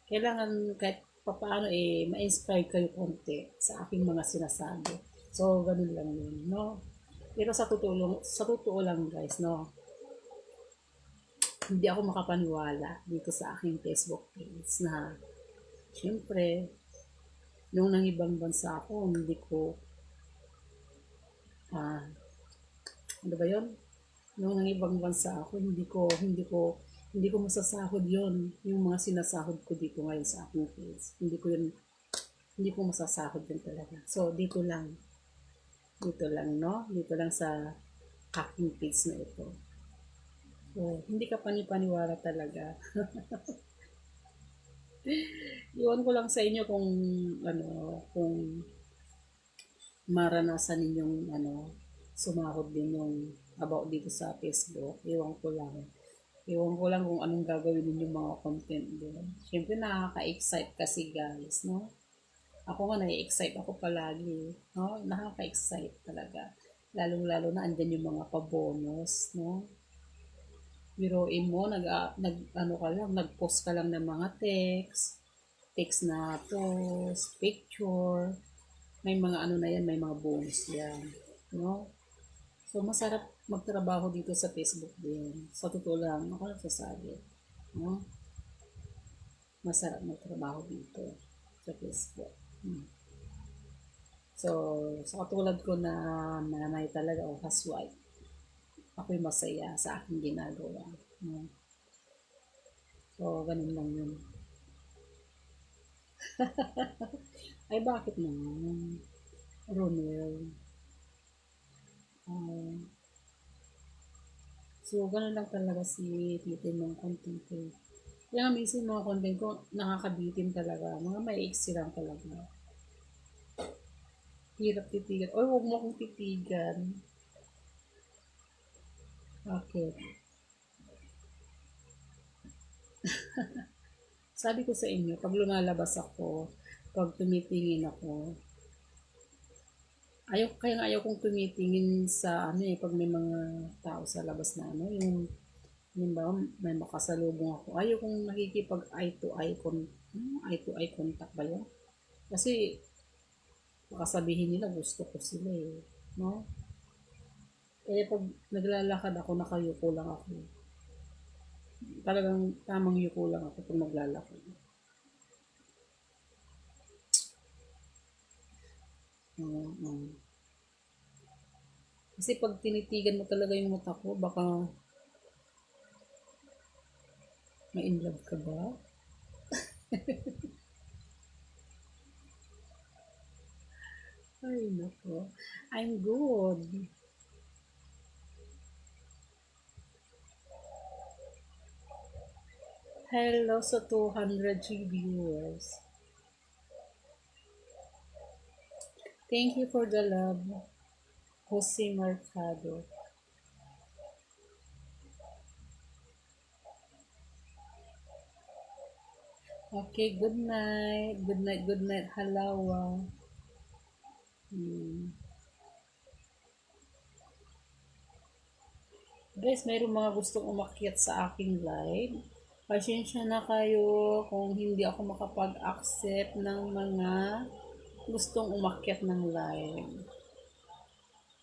Speaker 1: kailangan kahit papaano ma-inspire kayo konti sa aking mga sinasabi. So, ganun lang yun, no? Pero sa totoo lang guys, no? Hindi ako makapaniwala dito sa aking Facebook page na syempre, nung nang ibang bansa ako, hindi ko, ah, ano ba yun? Nung nang ibang bansa ako, hindi ko masasahod yon yung mga sinasahod ko dito ngayon sa aking page. Hindi ko masasahod yun talaga. So, dito lang, no? Dito lang sa aking page na ito. So, hindi ka panipaniwala talaga. Iwan ko lang sa inyo kung maranasan ninyong sumahod din yung about dito sa Facebook. Iwan ko lang kung anong gagawin ninyong mga content doon. Siyempre nakaka-excite kasi guys, no? Ako nga na-excite ako palagi, no? Nakaka-excite talaga. Lalong-lalo na andyan yung mga pa-bonus, no? Biruin mo, ano ka lang, nag-post ka lang ng mga text na post, picture, may mga ano na yan, may mga bonus yan. No? So, masarap magtrabaho dito sa Facebook din. Sa totoo lang, ako nagsasabi. No? Masarap magtrabaho dito sa Facebook. Hmm. So, sa katulad ko na nanay talaga o housewife, ako'y masaya sa aking ginagawa. No? So, ganun lang yun. Ay, bakit naman? Ronel. So, ganun lang talaga si titin ng content ko. Kaya nga minsan mga content ko, nakakabitin talaga. Mga maiksi lang talaga. Hirap titigan. Oy, huwag mo akong titigan. Bakit? Sabi ko sa inyo, pag lumalabas ako, pag tumitingin ako, kaya nga ayaw kong tumitingin sa ano eh, pag may mga tao sa labas na ano, yung ba, may makasalubong ako. Ayaw kong nakikipag eye to eye contact ba yun? Kasi baka sabihin nila gusto ko sila eh. No? Kaya pag naglalakad ako, nakayuko lang ako. Talagang tamang yuko lang ako pag naglalakad. Uh, Kasi pag tinitigan mo talaga yung mata ko, baka ma-in love ka ba? Ay, nako. I'm good. Hello sa 203 viewers. Thank you for the love, Jose Mercado. Okay, good night. Good night, good night, Halawa. Hmm. Guys, mayroong mga gustong umakyat sa aking live. Pasensya na kayo kung hindi ako makapag-accept ng mga gustong umakyat ng live.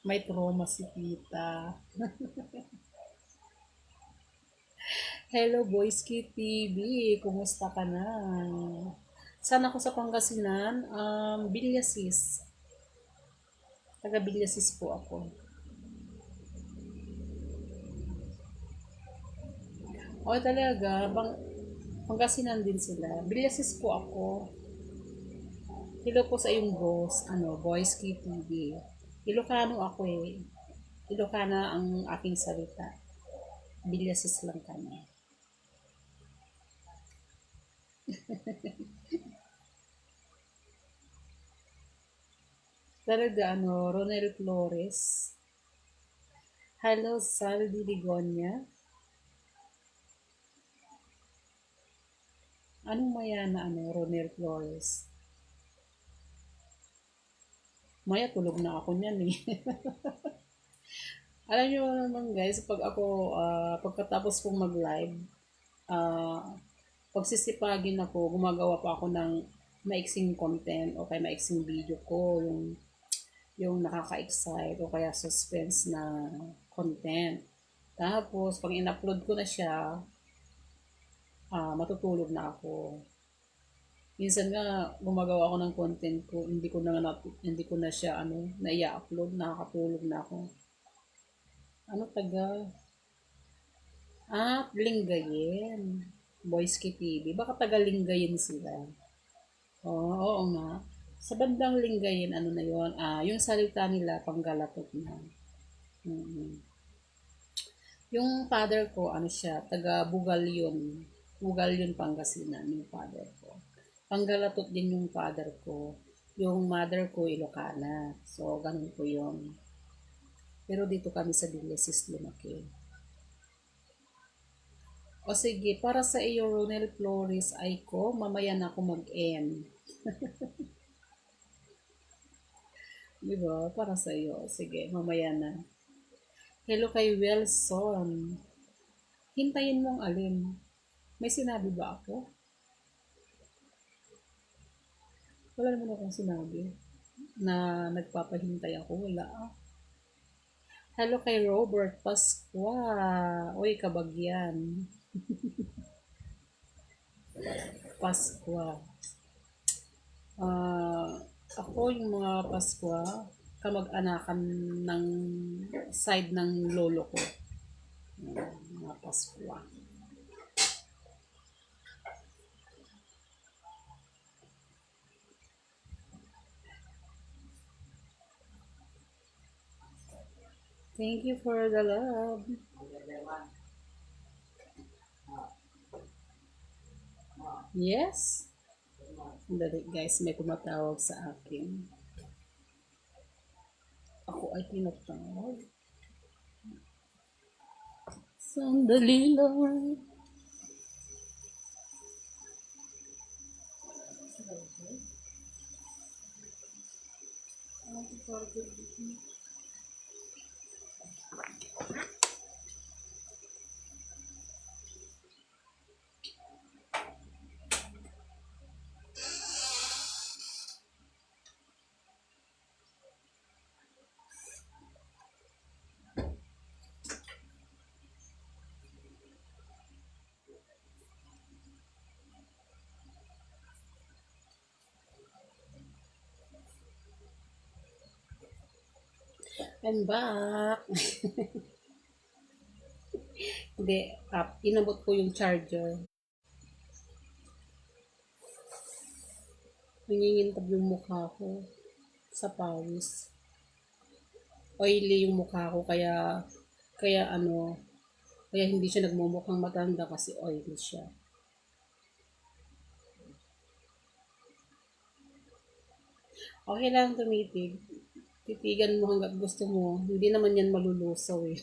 Speaker 1: May trauma si tita. Hello, Boyski TV. Kumusta ka na? Saan ako sa Pangasinan? Bilyasis. Taga Bilyasis po ako. O talaga, Pangasinan din sila. Bilyasis po ako. Hello po sa iyong boss, Boyski TV. Ilocano ako eh. Ilocana ang aking salita. Bilyasis lang kami. Talaga, Ronel Flores. Hello, Saldi Ligonia. Anong maya na Ronel Flores? Maya, tulog na ako niyan eh. Alam niyo naman guys, pagkatapos kong mag-live, ah, pagsisipagin ako, gumagawa pa ako ng maiksing content o kaya maiksing video ko, yung nakaka-excite o kaya suspense na content. Tapos, pag in-upload ko na siya, matutulog na ako. Minsan nga, gumagawa ako ng content ko, hindi ko na siya, na i-upload, nakakatulog na ako. Taga? Lingayen. Boys Key TV. Baka taga Lingayen sila. Oo nga. Sa bandang Lingayen, ano na yon? Yung salita nila, panggalatot na. Mm. Yung father ko, ano siya, taga Bugal yun. Bugal yun, Pangasinan, yung father ko. Panggalatot din yung father ko. Yung mother ko, Ilocana. So, ganun po yun. Pero dito kami sa Villasis lumaki. O sige, para sa iyo, Ronel Flores, ay ko, mamaya na ako mag-end. Diba? Para sa iyo. Sige, mamaya na. Hello kay Wilson. Hintayin mong alin? May sinabi ba ako? Wala naman akong sinabi na nagpapahintay ako. Wala. Hello kay Robert Pasqua. Uy, kabagyan. Pasqua. Ah, ako yung mga Pasqua, kamag-anakan ng side ng lolo ko. Mga Pasqua. Thank you for the love. Yes? Dali guys, may tumatawag sa akin. Ako ay tinatawag. Sandali lang. I'm back. Hindi, inabot ko yung charger. Nangingintab yung mukha ko sa pawis. Oily yung mukha ko kaya ano, kaya hindi siya nagmumukhang matanda kasi oily siya. Okay lang tumitig. Titigan mo hanggat gusto mo. Hindi naman yan malulusaw eh.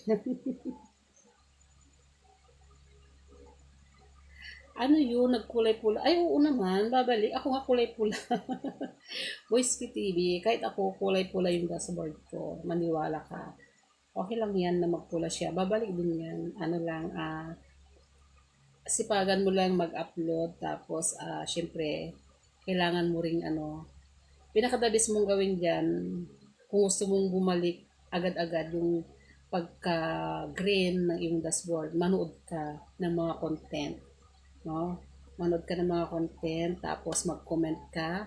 Speaker 1: Ano yun? Nagkulay pula. Ay, oo naman. Babalik. Ako nga kulay pula. Voice TV. Kahit ako kulay pula yung dashboard ko. Maniwala ka. Okay lang yan na magpula siya. Babalik din yan. Ano lang, sipagan mo lang mag-upload. Tapos, syempre, kailangan mo ring ano, pinakadabis mong gawin dyan, kung gusto mong bumalik agad-agad yung pagka-green ng iyong dashboard, manood ka ng mga content. No? Manood ka ng mga content, tapos mag-comment ka,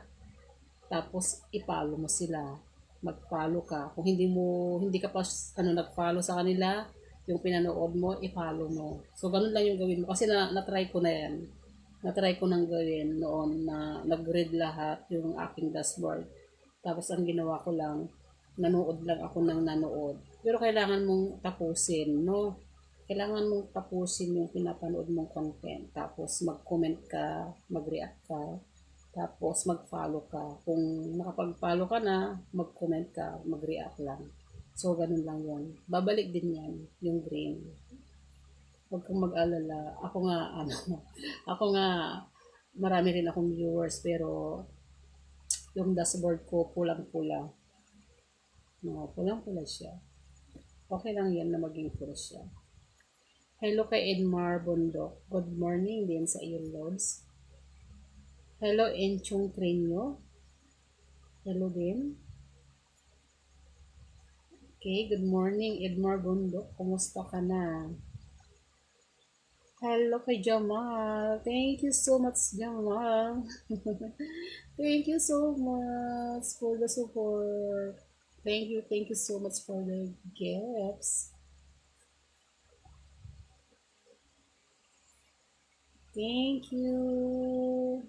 Speaker 1: tapos i-follow mo sila. Mag-follow ka. Kung hindi ka pa nag-follow sa kanila, yung pinanood mo, i-follow mo. So, ganun lang yung gawin mo. Kasi na-try ko na yan. Na-try ko nang gawin noon na nag-read lahat yung aking dashboard. Tapos, ang ginawa ko lang, nanood lang ako ng nanood. Pero kailangan mong tapusin, no? Kailangan mong tapusin yung pinapanood mong content. Tapos, mag-comment ka, mag-react ka, tapos mag-follow ka. Kung nakapag-follow ka na, mag-comment ka, mag-react lang. So, ganun lang yan. Babalik din yan, yung green. Huwag kang mag-alala. Ako nga, ako nga, marami rin akong viewers, pero yung dashboard ko, pulang-pula. No, pulang-pula siya. Okay lang yan na maging pula siya. Hello kay Edmar Bundok. Good morning din sa iyo, Lods. Hello, Enchong Trenyo. Hello din. Okay, good morning, Edmar Bundok. Kumusta ka na? Hello kay Jamal. Thank you so much, Jamal. Thank you so much for the support. Thank you so much for the gifts. Thank you.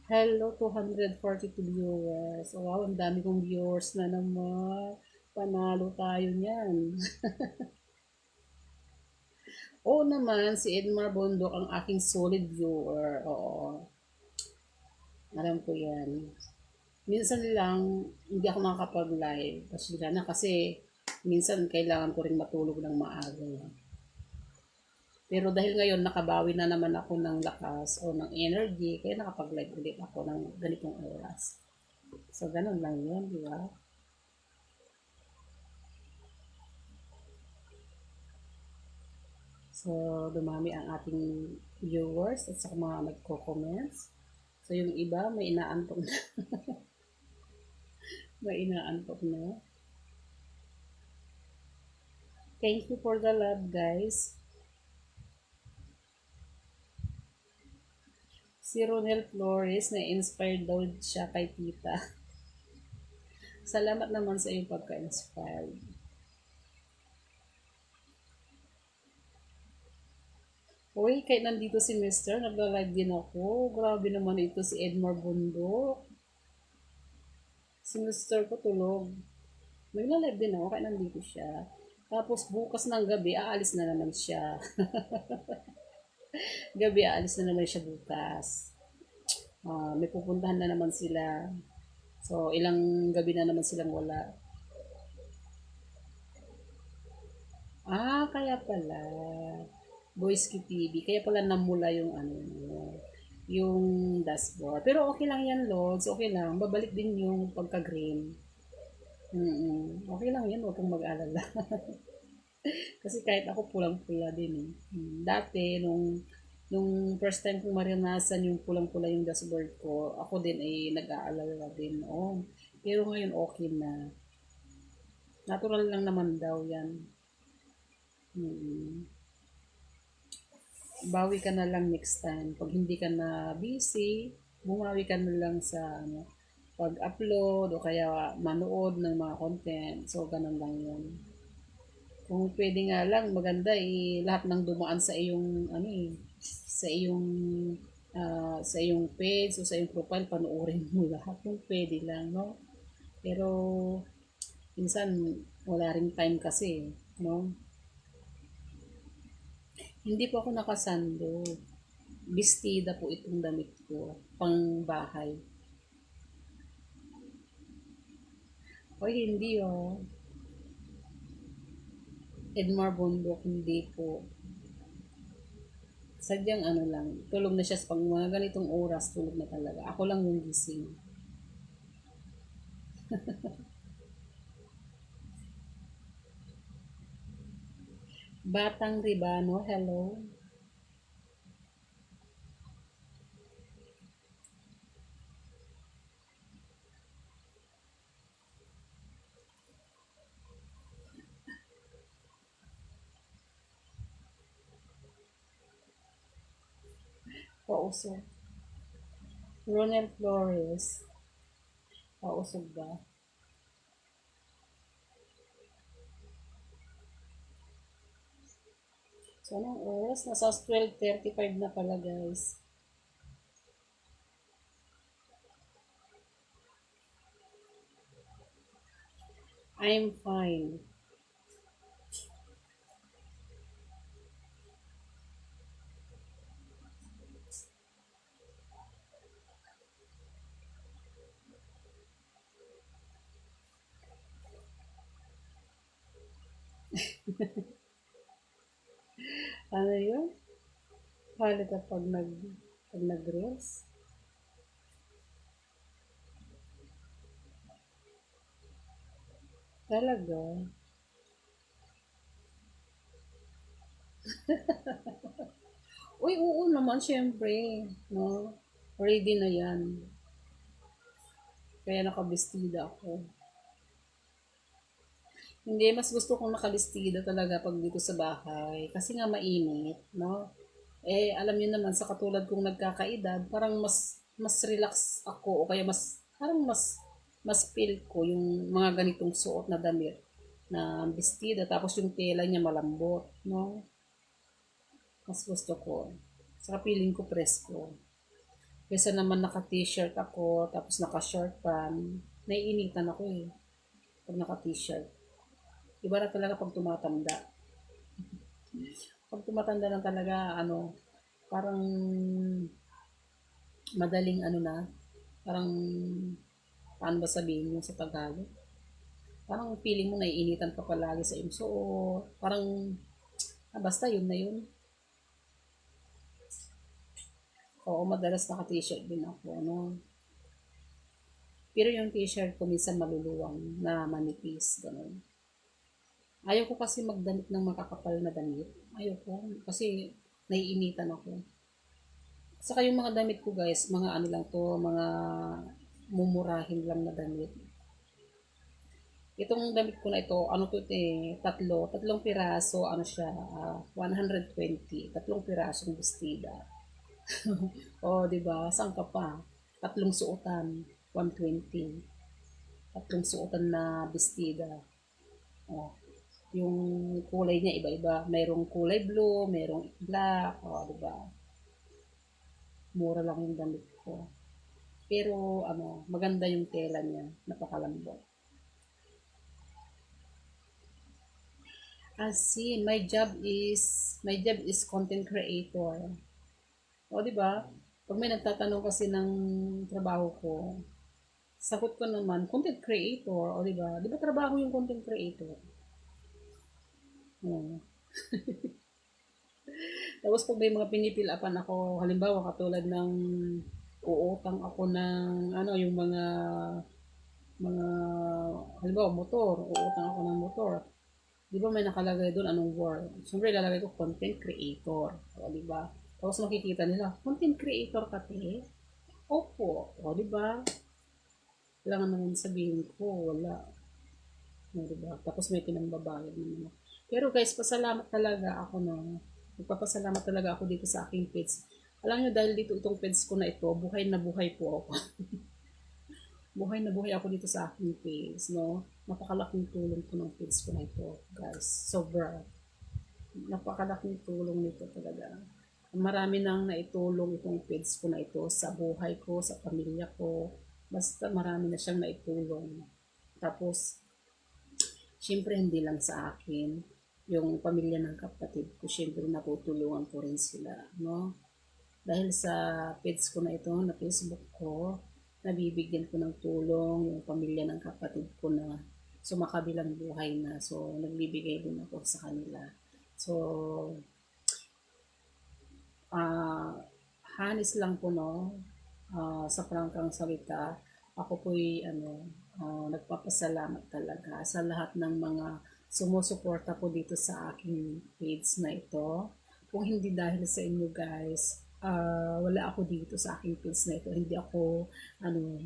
Speaker 1: Hello, 242 viewers. Wow, ang dami kong viewers na naman. Panalo tayo niyan. Oo naman, si Edmar Bondok ang aking solid viewer. Oo, alam ko yan. Minsan lang, hindi ako makakapag-live. Kasi minsan kailangan ko rin matulog ng maaga. Pero dahil ngayon nakabawi na naman ako ng lakas o ng energy, kaya nakapag-live ulit ako ng ganitong oras. So, ganun lang yun, di ba? So, dumami ang ating viewers at saka mga nagko-comments. So, yung iba may inaantok na. May inaantok na. Thank you for the love, guys. Si Ronel Flores, na-inspired daw siya kay tita. Salamat naman sa iyong pagka-inspired. Uy, kahit nandito si Mister, nagla-live din ako. Grabe naman ito si Edmar Bundok. Si Mister ko tulog. Nagla-live din ako, kahit nandito siya. Tapos bukas ng gabi, aalis na naman siya. Gabi, aalis na naman siya bukas. May pupuntahan na naman sila. So, ilang gabi na naman silang wala. Kaya pala. Boyski TV. Kaya pala namula yung ano, yung dashboard. Pero okay lang yan, Lods. Okay lang. Babalik din yung pagka-green. Okay lang yan. Huwag kang mag-alala. Kasi kahit ako pulang-pula din eh. Dati, nung first time kong marinasan yung pulang-pula yung dashboard ko, ako din ay nag-aalala din. Pero ngayon okay na. Natural lang naman daw yan. Mm. Bawi ka na lang next time. Pag hindi ka na busy, bumawi ka na lang sa pag-upload o kaya manood ng mga content. So, ganun lang yun. Kung pwede nga lang, maganda lahat ng dumaan sa iyong, sa iyong, sa iyong page o sa iyong profile, panoorin mo lahat. Kung pwede lang, no? Pero, minsan, wala ring time kasi, no? Hindi po ako nakasando. Bestida po itong damit ko. Pang bahay. Hoy, hindi oh. Edmar Bundok, hindi po. Sadyang ano lang, tulog na siya sa pag mga ganitong oras, tulog na talaga. Ako lang yung gising. Batang Ribano, hello. Pausog. Ronel Flores, pausog ba? So, anong oras? Nasa 12:35 na pala, guys. I'm fine. Ano yun? Halata pag nag-reels? Talaga? Uy, oo naman, syempre. No? Ready na yan. Kaya nakabestida ako. Hindi, mas gusto kong nakabestida talaga pag dito sa bahay. Kasi nga mainit, no? Alam niyo naman, sa katulad kong nagkakaedad, parang mas relax ako o kaya parang mas feel ko yung mga ganitong suot na damit na bestida tapos yung tela niya malambot, no? Mas gusto ko. Saka feeling ko presko. Kesa naman naka-t-shirt ako, tapos naka-short pan, naiinitan ako eh, pag naka-t-shirt. Iba na talaga pag tumatanda. Pag tumatanda na talaga, parang madaling parang, paano ba sabihin yun sa Tagalog? Parang feeling mo naiinitan ka palagi sa iyong suot. Parang, basta yun na yun. Oo, madalas naka-t-shirt din ako, no? Pero yung t-shirt ko minsan maluluwang na manipis, gano'n. Ayaw ko kasi magdamit ng makakapal na damit. Ayaw ko. Kasi naiinitan ako. Saka yung mga damit ko guys, mga ano lang to, mga mumurahin lang na damit. Itong damit ko na ito, ano to tatlong piraso, ano siya, 120, tatlong pirasong bestida. O, di ba? Saan ka pa? Tatlong suotan, 120. Tatlong suotan na bestida. O, yung kulay niya iba-iba. Mayroong kulay blue, mayroong black, o, di ba? Mura lang yung damit ko. Pero, ano, maganda yung tela niya. Napakalambot. See, my job is content creator. O, di ba? Pag may nagtatanong kasi ng trabaho ko, sagot ko naman, content creator. O, di ba? Di ba trabaho yung content creator? Hmm. Tapos pag may mga pinipilapan ako, halimbawa katulad ng uutang ako ng ano, yung mga halimbawa motor, uutang ako ng motor. Di ba may nakalagay doon anong word? Siyempre ilalagay ko content creator. O, di ba? Tapos makikita nila, content creator ka te? Opo. O, di ba? Kailangan naman sabihin ko, wala. O, di ba? Tapos may pinangbabayad naman. Pero guys, pasalamat talaga ako na nagpapasalamat talaga ako dito sa aking pets. Alam nyo, dahil dito itong pets ko na ito, buhay na buhay po ako. Buhay na buhay ako dito sa aking pets, no? Napakalaking tulong ko ng pets ko na ito, guys. Sobra. Napakalaking tulong nito talaga. Marami nang naitulong itong pets ko na ito sa buhay ko, sa pamilya ko. Basta marami na siyang naitulong. Tapos, syempre hindi lang sa akin, yung pamilya ng kapatid ko, syempre natutulungan ko rin sila, no? Dahil sa page ko na ito, na Facebook ko, nabibigyan ko ng tulong yung pamilya ng kapatid ko na sumakabilang buhay na. So, nagbibigay din ako sa kanila. So, ah hanis lang po, no, sa prangkang salita, ako po'y nagpapasalamat talaga sa lahat ng mga sumusuporta po dito sa aking page na ito. Kung hindi dahil sa inyo guys, wala ako dito sa aking page na ito. Hindi ako, ano,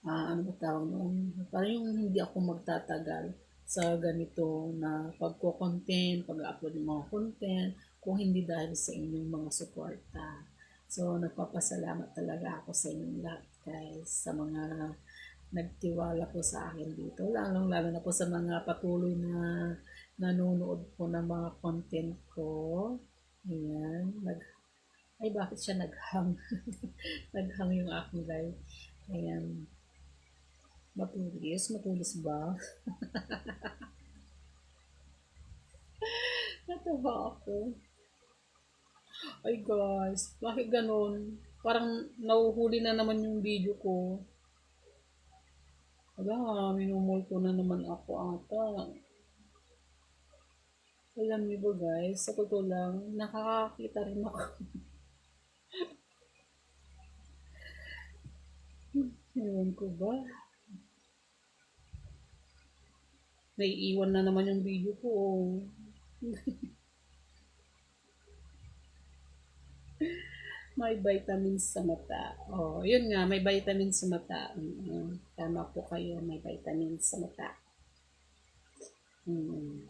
Speaker 1: ano ba tawag noon? Parang yung hindi ako magtatagal sa ganito na pagko-content, pag-upload ng mga content, kung hindi dahil sa inyong mga suporta. So, nagpapasalamat talaga ako sa inyong lahat guys, sa mga nagtiwala po sa akin dito. Lalong-lalo na po sa mga patuloy na nanonood po ng mga content ko. Ayan. Ay, bakit siya naghang? Naghang yung aking live. Ayan. Matulis? Matulis ba? Natawa ako. Ay guys, bakit ganon? Parang nauhuli na naman yung video ko. Wala, minumulto na naman ako ata. Alam niyo ba guys, sa totoo lang, nakakakita rin ako. Ewan ko ba? Naiiwan na naman yung video ko. May vitamins sa mata. Oh, yun nga, may vitamins sa mata. Tama po kayo, may vitamins sa mata. Mm.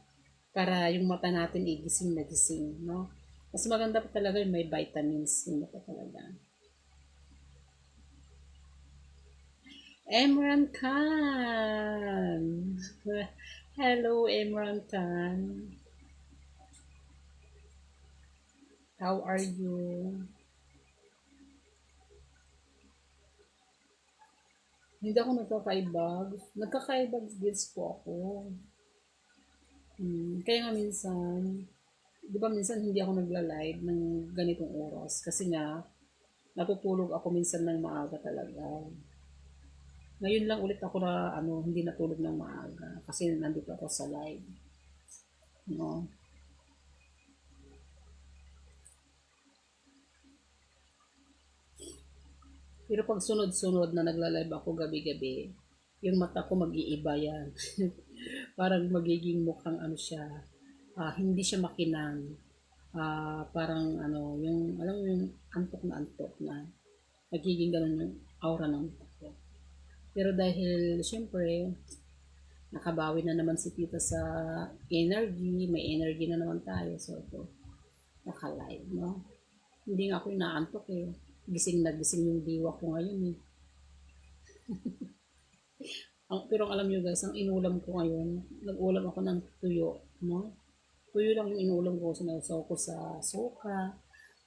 Speaker 1: Para yung mata natin igising na gising, no? Mas maganda pa talaga yung may vitamins yung mata talaga. Emran Khan! Hello, Emran Khan. How are you? Hindi ako nagkakaibag. Nagkakaibag gets po ako. Kaya nga minsan, di ba minsan hindi ako nagla-live ng ganitong oras kasi nga natutulog ako minsan ng maaga talaga. Ngayon lang ulit ako na hindi natulog ng maaga kasi nandito ako sa live, no. Pero pag sunod-sunod na nagla-live ako gabi-gabi, yung mata ko mag-iiba yan. Parang magiging mukhang ano siya, hindi siya makinang. Parang ano, yung, alam mo yung antok na, nagiging ganun yung aura ng takbo. Pero dahil, syempre, nakabawi na naman si tita sa energy, may energy na naman tayo. So, ito, naka-live, no? Hindi nga ako inaantok eh. Gising na gising yung diwa ko ngayon eh. Pero alam nyo guys, ang inulam ko ngayon, nag-ulam ako ng tuyo, no? Tuyo lang yung inulam ko, sinasaw ko sa suka.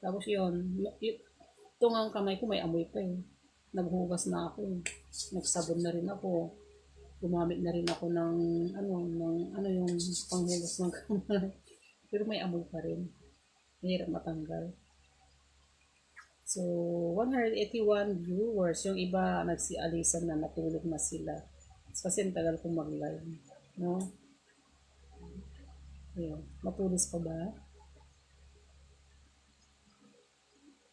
Speaker 1: Tapos yun, ito nga ang kamay ko may amoy pa eh. Naghugas na ako eh. Nagsabon na rin ako. Gumamit na rin ako ng ano yung panghugas ng kamay. Pero may amoy pa rin. Mahirap matanggal. So, 181 viewers. Yung iba nagsialisan na natulog na sila. Kasi ang tagal kong mag-live. No? Ayun. Matulis pa ba?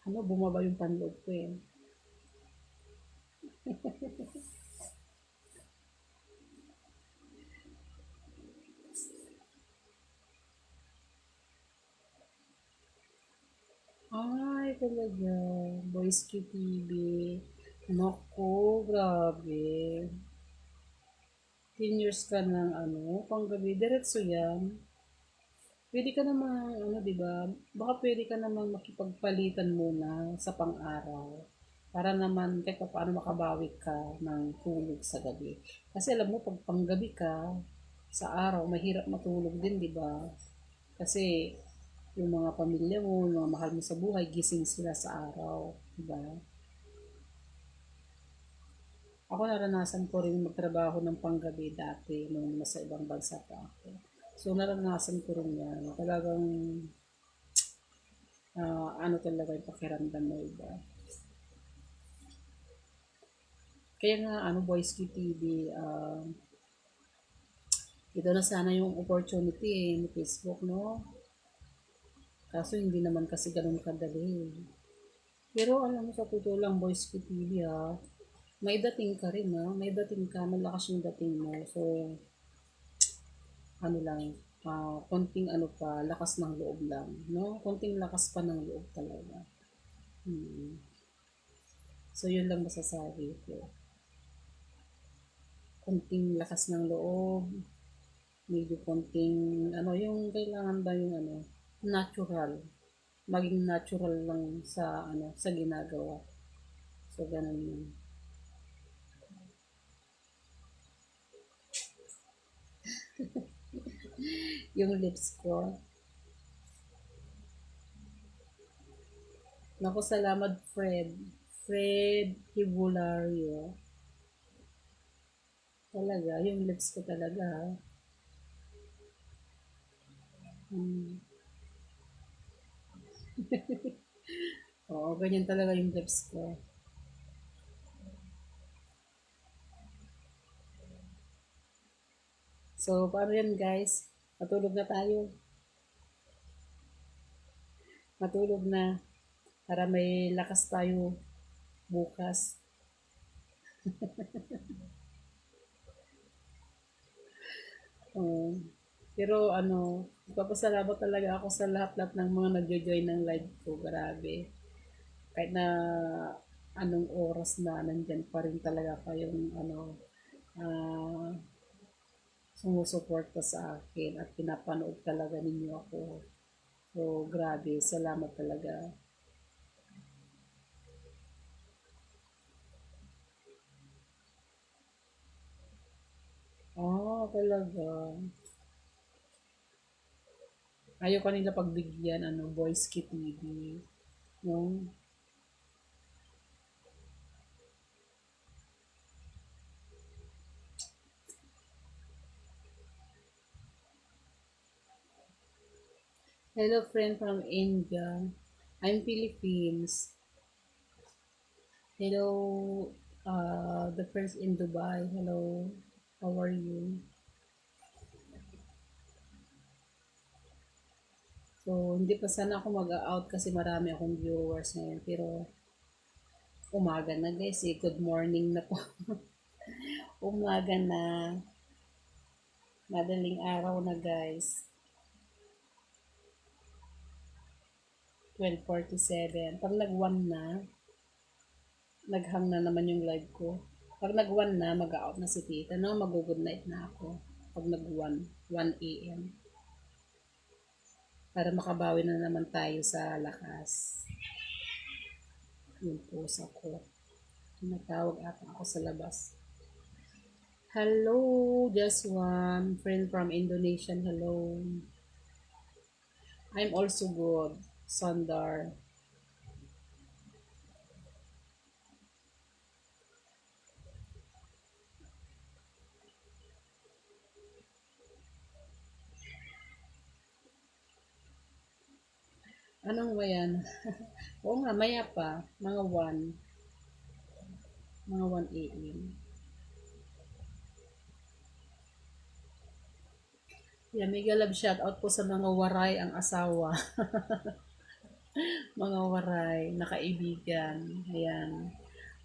Speaker 1: Ano, bumaba yung panloob ko eh. Ay, talaga. Boys QTV. Naku, grabe. 10 years ka ng ano, panggabi. Diretso yan. Pwede ka namang, ano, di ba? Baka pwede ka namang makipagpalitan muna sa pang-araw. Para naman kahit pa paano makabawi ka ng tulog sa gabi. Kasi alam mo, pag panggabi ka, sa araw, mahirap matulog din, di ba? Kasi yung mga pamilya mo, yung mga mahal mo sa buhay, gising sila sa araw, di ba? Ako naranasan ko rin magtrabaho ng panggabi dati nung nasa ibang bansa pa ako. So naranasan ko rin yan. Talagang ano talaga yung pakiramdam mo iba. Kaya nga ano Boys QTV, ito na sana yung opportunity ni Facebook, no? Kaso hindi naman kasi ganun kadali. Pero alam mo sa totoo lang Boys QTV may dating ka rin may dating ka, malakas yung dating mo. So ano lang, konting ano pa, lakas ng loob lang, no? Konting lakas pa ng loob talaga. Hmm. So, yun lang masasabi ko. Konting lakas ng loob, medyo konting, ano, yung kailangan ba yung ano, natural. Maging natural lang sa, ano, sa ginagawa. So, ganun yun. Yung lips ko, naku, salamat Fred. Fred Hibulario. Talaga, yung lips ko talaga. Hmm. Oo, ganyan talaga yung lips ko. So, paano yan guys? Matulog na tayo. Matulog na para may lakas tayo bukas. Oo. Pero ano, papasalamat talaga ako sa lahat-lahat ng mga nagjo-join ng live ko. Grabe. Kahit na anong oras na nandyan pa rin talaga kayong ano, ah, sumusuporta sa akin at pinapanood talaga ninyo ako. So, grabe. Salamat talaga. Talaga. Ayaw kanila pagbigyan, ano, Boys Kit TV. No? Hello, friend from India. I'm Philippines. Hello, the friends in Dubai. Hello, how are you? So, hindi pa sana ako mag-out kasi marami akong viewers ngayon. Pero, umaga na guys eh. Good morning na po. Umaga na. Madaling araw na guys. 12:47. Pag nag-1 na, nag-hang na naman yung live ko. Pag nag-1 na, mag-out na si tita, no? Mag-good night na ako. Pag nag-1, 1 a.m. Para makabawi na naman tayo sa lakas. Yung pusa ko. Tinatawag ata ako sa labas. Hello, just one friend from Indonesia. Hello. I'm also good, Sandar. Anong ba yan? Oo nga, maya pa. Mga 1. Mga 1 a.m. Yeah, mega love shout out po sa mga waray ang asawa. Mga waray na kaibigan. Ayan.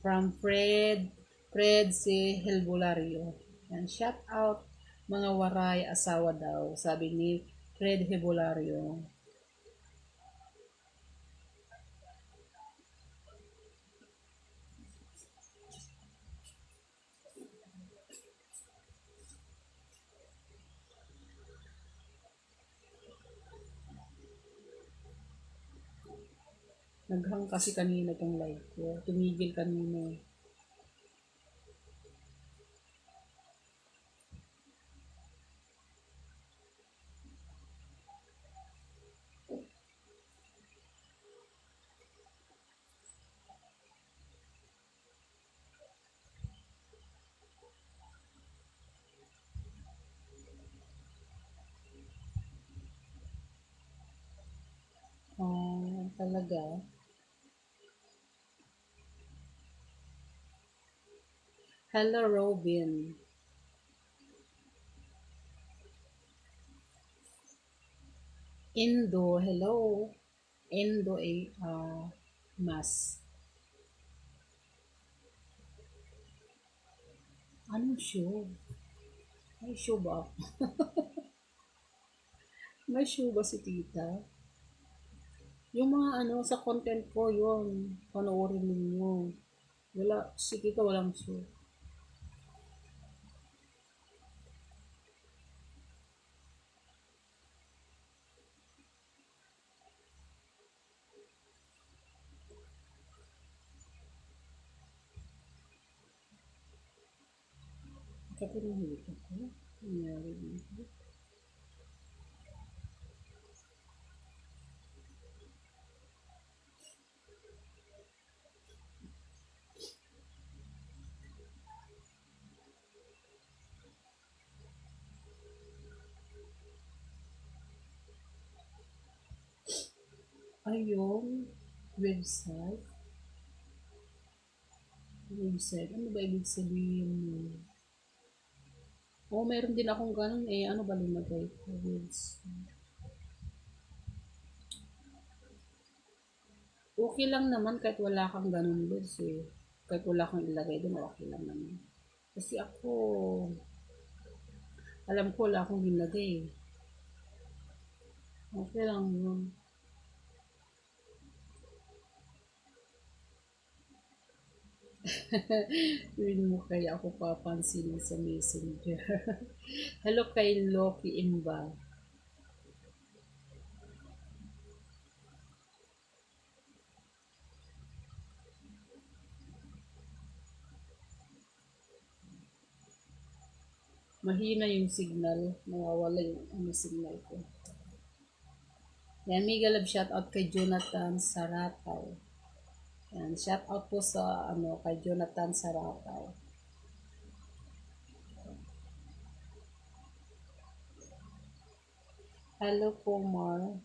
Speaker 1: From Fred si Helbulario. Ayan, shout out mga waray asawa daw. Sabi ni Fred Helbulario. Naghang kasi kanina tong live ko. Tumigil kanina. Talaga. Hello, Robin. Indo, hello. Indo, mas. Anong show? May show ba? May show ba si tita? Yung mga ano, sa content ko, yun. Panoorin ninyo. Wala, si tita walang show. Kasi nahihita ko. Nangyari dito. Ay, yung website. Website. Ano ba ibig sabihin mo? Oo, meron din akong ganun eh. Ano ba lumagay ko? Website. Okay lang naman kahit wala kang ganun words eh. Kahit wala kang ilagay doon, okay lang naman. Kasi ako, alam ko wala akong ginagay eh. Okay lang yun. Yun mo kaya ako papansinin sa messenger. Hello kay Loki Imba. Mahina yung signal. Nawawala yung signal ko. Yan, mega love shout out kay Jonathan Sarataw. Yan, shout out po sa kay Jonathan Sarataw. Hello po, Mar.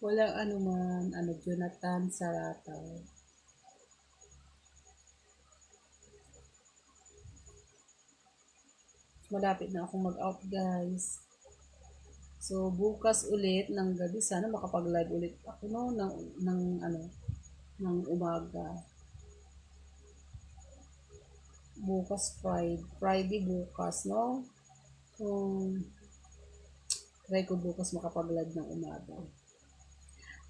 Speaker 1: Walang ano man, ano, Jonathan Sarataw. Malapit na akong mag-out, guys. So, bukas ulit ng gabi, sana makapag-live ulit ako, no, ng ano, ng umaga. Bukas Friday bukas, no? So, try ko bukas makapag-live ng umaga.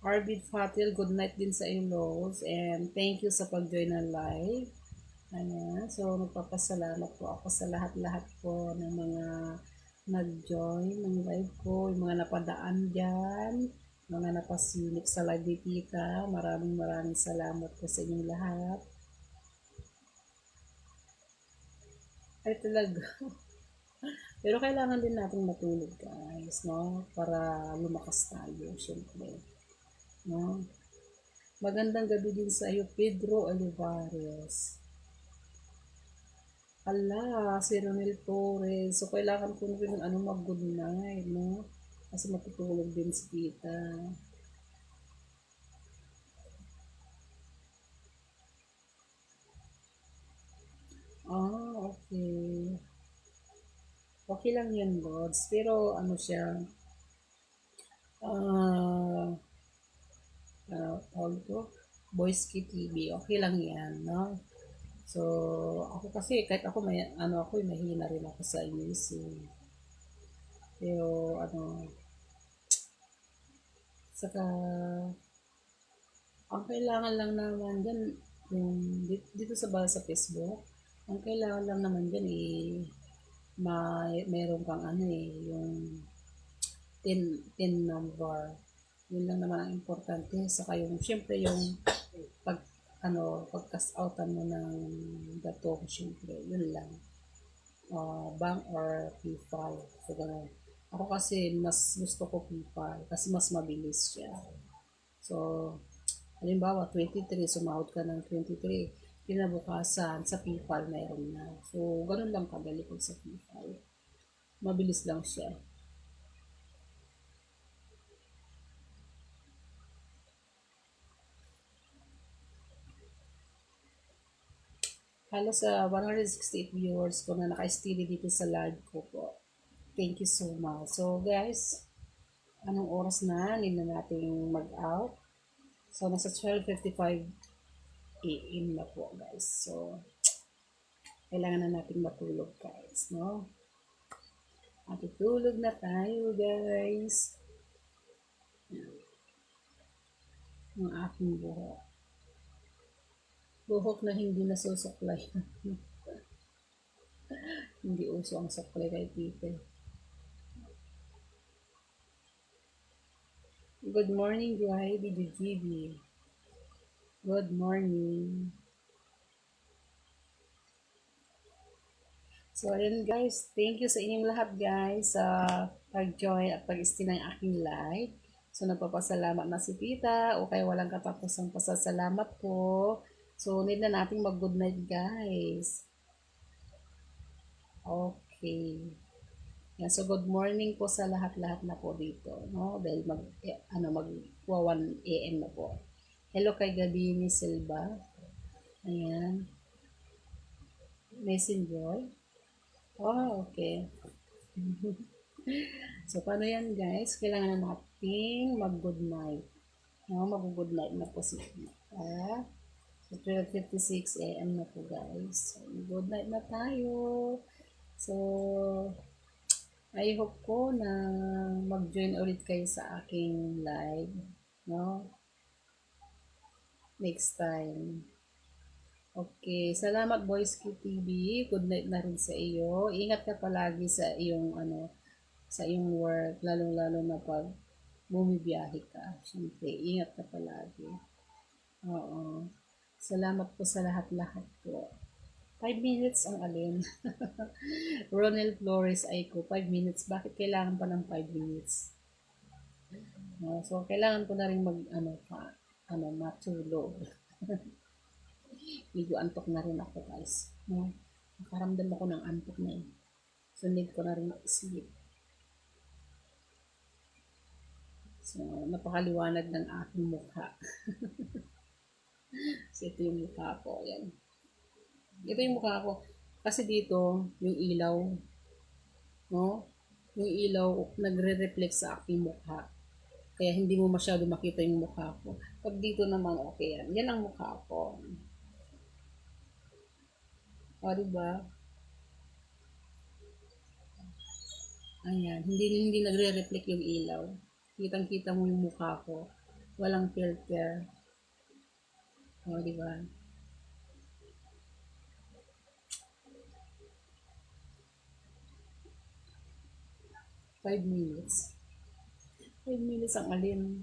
Speaker 1: Arvid Fatil, good night din sa iyo, Lows. And thank you sa pag-join ng live. Ayan. So, nagpapasalamat po ako sa lahat-lahat po ng mga nag-join ng live ko, yung mga napadaan dyan, mga napasilip sa live ni Tita. Maraming salamat po sa inyong lahat. Ay talaga. Pero kailangan din natin matulog, guys, no? Para lumakas tayo, syempre. No? Magandang gabi din sa iyo, Pedro Olivares. Ala, si Ronel Torres. So, kailangan ko rin ano, mag-good night, no? Kasi matutulog din si Tita. Ah, okay. Okay lang yan, Gods. Pero, ano siya, ah, tawag ko, Boys Key TV. Okay lang yan, no? So, ako kasi, kahit ako may, ano ako, mahina rin ako sa music. Pero, ano, saka, ang kailangan lang naman dyan, yung dito sa Facebook, ang kailangan lang naman dyan meron kang ano yung tin number. Yun lang naman ang importante. Saka yung, syempre yung pag, ano, pag-cast outan mo ng gatong, syempre, yun lang. Bank or PayPal. So, ganun. Ako kasi, mas gusto ko PayPal kasi mas mabilis siya. So, halimbawa, 23, sumahod ka ng 23, kinabukasan, sa PayPal mayroon na. So, ganun lang kadali pag sa PayPal. Mabilis lang siya. Halos sa 168 viewers ko na naka-steady dito sa live ko po. Thank you so much. So, guys, anong oras na? Hindi na natin mag-out. So, nasa 12:55 AM na po, guys. So, kailangan na natin matulog, guys, no? Matutulog na tayo, guys. Ang aking buhok. Buhok na hindi nasusuklay. Hindi uso ang suklay kay Tite. Good morning, Joy, BGB. Good morning. So, ayan guys. Thank you sa inyong lahat guys sa pag-join at pag-stay ng aking live. So, nagpapasalamat na si Tita o kaya walang katapusang pasasalamat po. So, need na nating mag-good night guys. Okay. Yan, so good morning po sa lahat-lahat na po dito, no? Dahil mag 1 AM na po. Hello kay Gabini Silva. Ayan. Messenger. Oh, okay. So, paano yan, guys? Kailangan na natin mag-good night. No, mag-good night na po si Tita. So, 12:56 AM na po, guys. So, good night na tayo. So, I hope ko na mag-join ulit kayo sa aking live, no? Next time. Okay, salamat Boys QTV. Good night na rin sa iyo. Ingat ka palagi sa iyong ano, sa iyong work, lalong-lalo na pag bumibiyahe ka. Siyempre, ingat ka palagi. Oo. Salamat po sa lahat-lahat po. 5 minutes ang alin. Ronel Flores ay ko, 5 minutes. Bakit kailangan pa ng 5 minutes? No? So, kailangan ko na rin matulog. Medyo antok na rin ako, guys. No? Nakaramdam ako ng antok na eh. So, need ko na rin sleep. So, napakaliwanag ng aking mukha. So, ito yung mukha ko. Yan. Ito yung mukha ko. Kasi dito, yung ilaw, no? Yung ilaw, nagre-reflect sa aking mukha. Kaya hindi mo masyado makita yung mukha ko. Pag dito naman, okay yan. Yan ang mukha ko. O, diba? Ayan. Hindi nagre-reflect yung ilaw. Kitang-kita mo yung mukha ko. Walang filter. O, diba? 5 minutes. 5 minutes ang alin.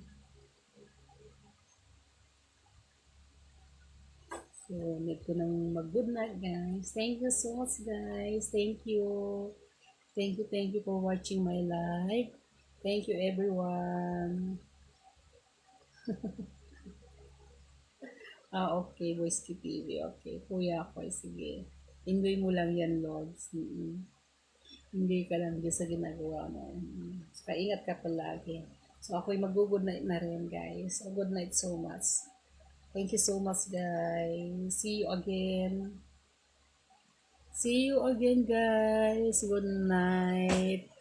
Speaker 1: So, need ko nang mag-good night, guys. Thank you so much, guys. Thank you. Thank you for watching my live. Thank you, everyone. Okay, Voice TV. Okay, kuya ako. Sige. Enjoy mo lang yan, Lods. Enjoy ka lang dyan sa ginagawa mo. Saka ingat ka palagi. So, ako'y mag-good night na rin, guys. So, good night so much. Thank you so much, guys. See you again. See you again, guys. Good night.